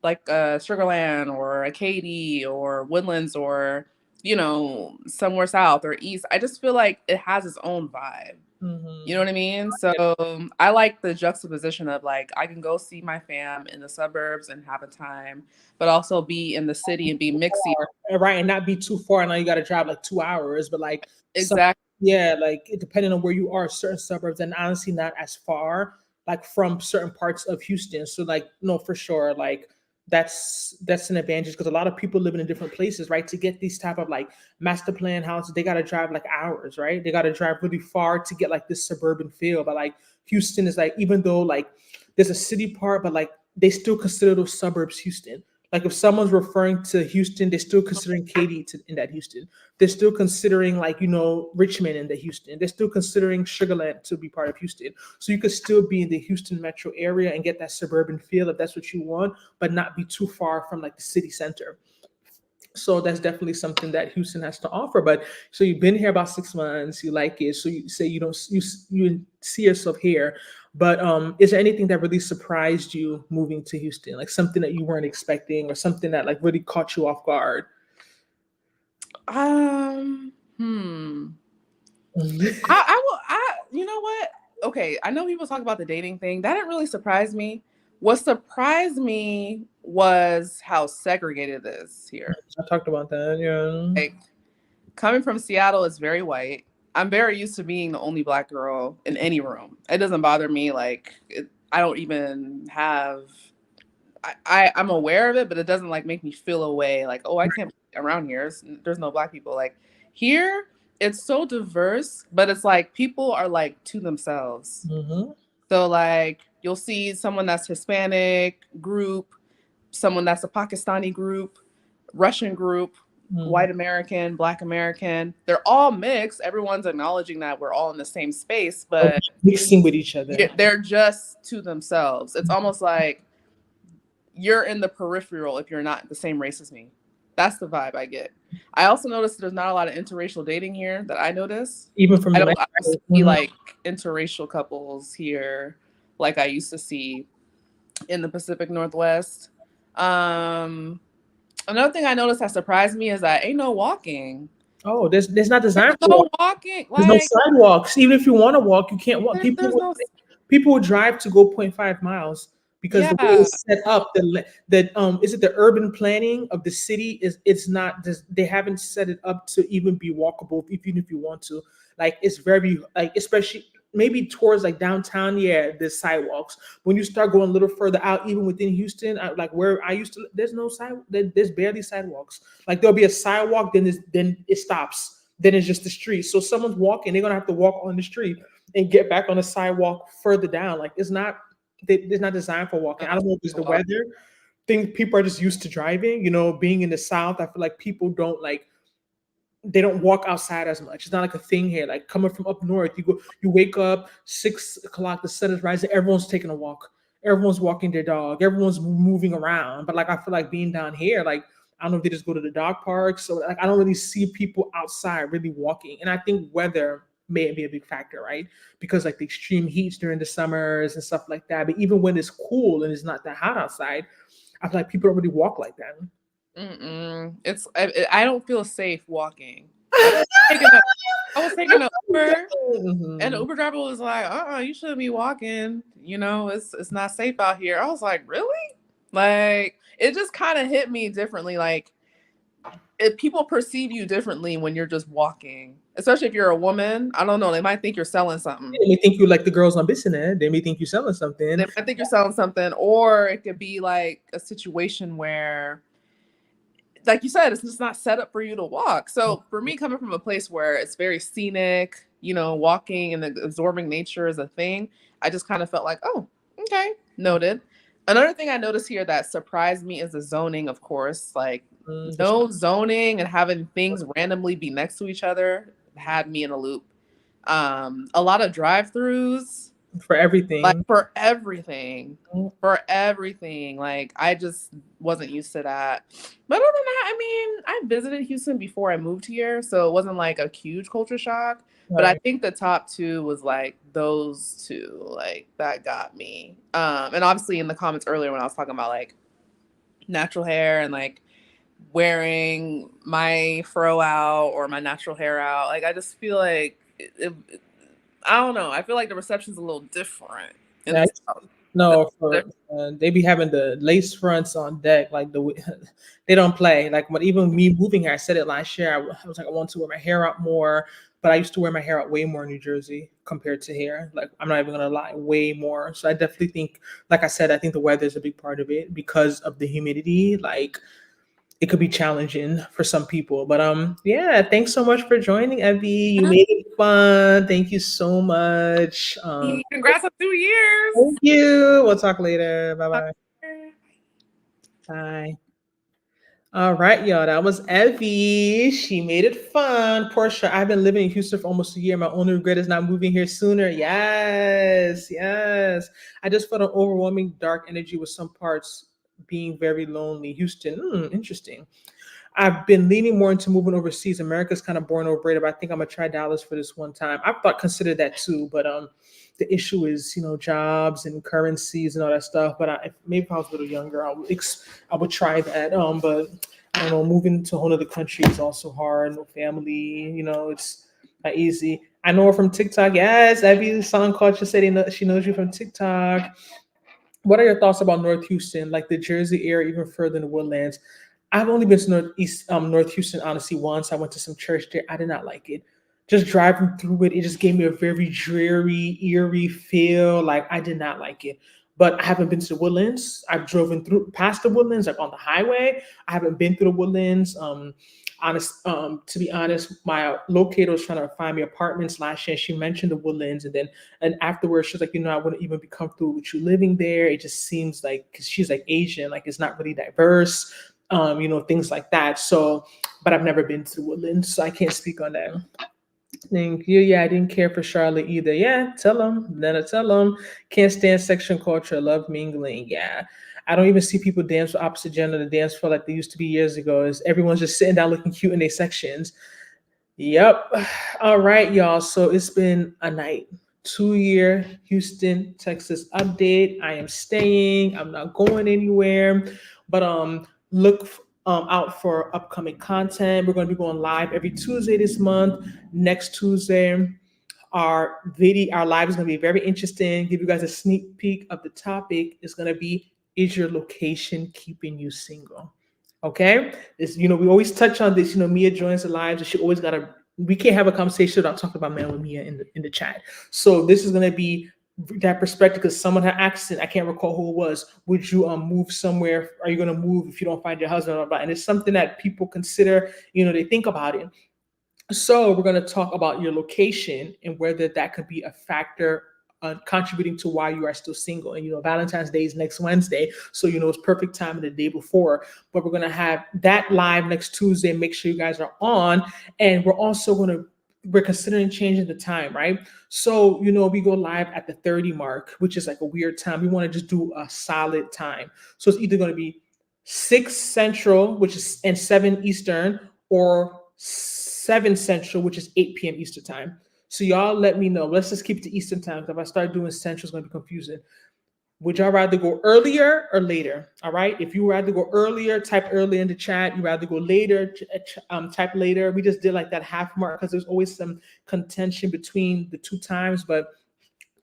like Sugarland or Katy or Woodlands or you know somewhere south or east. I just feel like it has its own vibe. You know what I mean? So I like the juxtaposition of like I can go see my fam in the suburbs and have a time, but also be in the city and be mixy. Right, and not be too far. Now you got to drive like 2 hours, but like exactly. Yeah, like depending on where you are, certain suburbs, and honestly not as far like from certain parts of Houston. So like no, for sure, like that's an advantage because a lot of people living in different places, right? To get these type of like master plan houses, they got to drive like hours, right? They got to drive really far to get like this suburban feel. But like Houston is like, even though like there's a city part, but like they still consider those suburbs Houston. Like if someone's referring to Houston, they're still considering Katy in that Houston. They're still considering like, Richmond in the Houston. They're still considering Sugarland to be part of Houston. So you could still be in the Houston metro area and get that suburban feel if that's what you want, but not be too far from like the city center. So that's definitely something that Houston has to offer. But so you've been here about 6 months, you like it. So you say you don't you see yourself here. But is there anything that really surprised you moving to Houston? Like something that you weren't expecting or something that like really caught you off guard? Hmm. You know what? Okay, I know people talk about the dating thing. That didn't really surprise me. What surprised me was how segregated it is here. I talked about that, yeah. Like coming from Seattle, it's very white. I'm very used to being the only Black girl in any room. It doesn't bother me. Like I don't even have. I'm aware of it, but it doesn't like make me feel away. Like, oh, I can't be around here. There's no Black people. Like here, it's so diverse, but it's like people are like to themselves. Mm-hmm. So like you'll see someone that's Hispanic group, someone that's a Pakistani group, Russian group, white American, Black American. They're all mixed. Everyone's acknowledging that we're all in the same space, but mixing with each other. They're just to themselves. It's almost like you're in the peripheral if you're not the same race as me. That's the vibe I get. I also noticed there's not a lot of interracial dating here that I notice. Even from I don't see like interracial couples here like I used to see in the Pacific Northwest. Another thing I noticed that surprised me is that ain't no walking. Oh, there's not designed for no walking. There's no sidewalks. Even if you want to walk, you can't walk. People will drive to go 0.5 miles because the way it's set up, is it the urban planning of the city it's not they haven't set it up to even be walkable even if you want to. Like it's very like especially maybe towards like downtown, there's sidewalks. When you start going a little further out, even within Houston, like where I used to, there's no there's barely sidewalks. Like there'll be a sidewalk, then it stops. Then it's just the street. So someone's walking, they're gonna have to walk on the street and get back on the sidewalk further down. Like it's not designed for walking. I don't know if it's the weather. I think people are just used to driving. Being in the South, I feel like people they don't walk outside as much. It's not like a thing here. Like coming from up north, you wake up 6 o'clock, the sun is rising, everyone's taking a walk. Everyone's walking their dog. Everyone's moving around. But like I feel like being down here, like I don't know if they just go to the dog park. So like I don't really see people outside really walking. And I think weather may be a big factor, right? Because like the extreme heats during the summers and stuff like that. But even when it's cool and it's not that hot outside, I feel like people don't really walk like that. I don't feel safe walking. I was taking an Uber, and the Uber driver was like, you shouldn't be walking. It's not safe out here. I was like, really? Like, it just kind of hit me differently. Like, if people perceive you differently when you're just walking, especially if you're a woman. I don't know. They might think you're selling something. They may think you like the girls on business. They may think you're selling something. They might think you're selling something, or it could be like a situation where, like you said, it's just not set up for you to walk. So for me, coming from a place where it's very scenic, walking and the absorbing nature is a thing, I just kind of felt like, oh, okay, noted. Another thing I noticed here that surprised me is the zoning, of course. Like no zoning and having things randomly be next to each other had me in a loop. A lot of drive-throughs. For everything. Like for everything. Like I just wasn't used to that. But other than that, I mean, I visited Houston before I moved here, so it wasn't like a huge culture shock. Right. But I think the top two was like those two, like that got me. And obviously in the comments earlier when I was talking about like natural hair and like wearing my fro out or my natural hair out, like I just feel like I don't know. I feel like the reception's a little different. No, they be having the lace fronts on deck. Like they don't play. Like even me moving here, I said it last year. I was like, I want to wear my hair out more, but I used to wear my hair out way more in New Jersey compared to here. Like I'm not even gonna lie, way more. So I definitely think, like I said, I think the weather is a big part of it because of the humidity. Like it could be challenging for some people. But yeah, thanks so much for joining, Evie. You made it fun. Thank you so much. Congrats on 2 years. Thank you. We'll talk later. Bye-bye. Bye. All right, y'all. That was Evie. She made it fun. Portia, I've been living in Houston for almost a year. My only regret is not moving here sooner. Yes, yes. I just felt an overwhelming dark energy with some parts being very lonely. Houston, interesting. I've been leaning more into moving overseas. America's kind of boring overrated, but I think I'm gonna try Dallas for this one time. I thought considered that too, but the issue is jobs and currencies and all that stuff. But maybe if I was a little younger, I would try that. But I don't know, moving to a whole other country is also hard. No family, it's not easy. I know her from TikTok. Yes, Abby Song Culture said she knows you from TikTok. What are your thoughts about North Houston, like the Jersey area, even further in the Woodlands? I've only been to North Houston, honestly, once. I went to some church there. I did not like it. Just driving through it, it just gave me a very dreary, eerie feel. Like I did not like it. But I haven't been to the Woodlands. I've driven through past the Woodlands, like on the highway. I haven't been through the Woodlands. To be honest, my locator was trying to find me apartments last year. She mentioned the Woodlands, and afterwards she was like, I wouldn't even be comfortable with you living there. It just seems like because she's like Asian, like it's not really diverse, things like that. So, but I've never been to the Woodlands, so I can't speak on that. Thank you. Yeah, I didn't care for Charlotte either. Yeah, tell them. Then I tell them. Can't stand section culture. Love mingling. Yeah. I don't even see people dance with opposite gender to dance floor like they used to be years ago. Is everyone's just sitting down looking cute in their sections. Yep. All right, y'all. So it's been a night. 2-year Houston, Texas update. I am staying. I'm not going anywhere. But look out for upcoming content. We're going to be going live every Tuesday this month. Next Tuesday, our live is going to be very interesting. Give you guys a sneak peek of the topic. It's going to be, is your location keeping you single? Okay. We always touch on this. Mia joins the lives, and she always we can't have a conversation without talking about man with Mia in the chat. So this is going to be that perspective, because someone had asked it, I can't recall who it was, would you move somewhere? Are you going to move if you don't find your husband? And it's something that people consider, they think about it. So we're going to talk about your location and whether that could be a factor contributing to why you are still single. And Valentine's Day is next Wednesday, so it's perfect time the day before. But we're going to have that live next Tuesday. Make sure you guys are on. And we're considering changing the time, right? So we go live at the 30 mark, which is like a weird time. We want to just do a solid time. So it's either going to be 6 Central, and 7 Eastern, or 7 Central, which is 8 p.m. Eastern time. So y'all let me know. Let's just keep it to Eastern time, because if I start doing Central, it's going to be confusing. Would y'all rather go earlier or later? All right. If you rather go earlier, type earlier in the chat. You rather go later, type later. We just did like that half mark because there's always some contention between the two times, but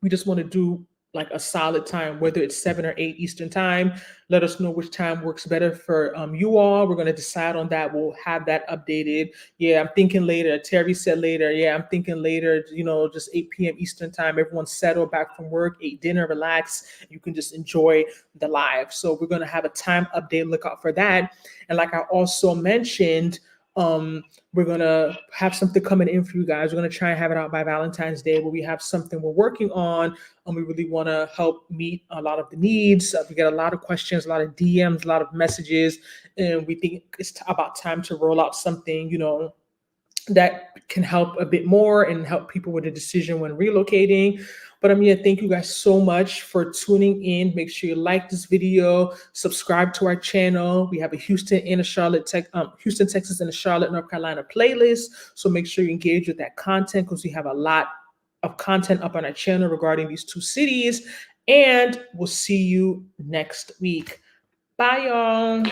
we just want to do like a solid time, whether it's 7 or 8 Eastern time. Let us know which time works better for you all. We're going to decide on that. We'll have that updated. Yeah, I'm thinking later. Terry said later. Yeah, I'm thinking later, just 8 p.m. Eastern time. Everyone's settled back from work, ate dinner, relax. You can just enjoy the live. So we're going to have a time update. Look out for that. And like I also mentioned, we're going to have something coming in for you guys. We're going to try and have it out by Valentine's Day, where we have something we're working on, and we really want to help meet a lot of the needs. We get a lot of questions, a lot of DMs, a lot of messages, and we think it's about time to roll out something, that can help a bit more and help people with a decision when relocating. But thank you guys so much for tuning in. Make sure you like this video, subscribe to our channel. We have a Houston, Texas, and a Charlotte, North Carolina playlist. So make sure you engage with that content, because we have a lot of content up on our channel regarding these two cities. And we'll see you next week. Bye, y'all.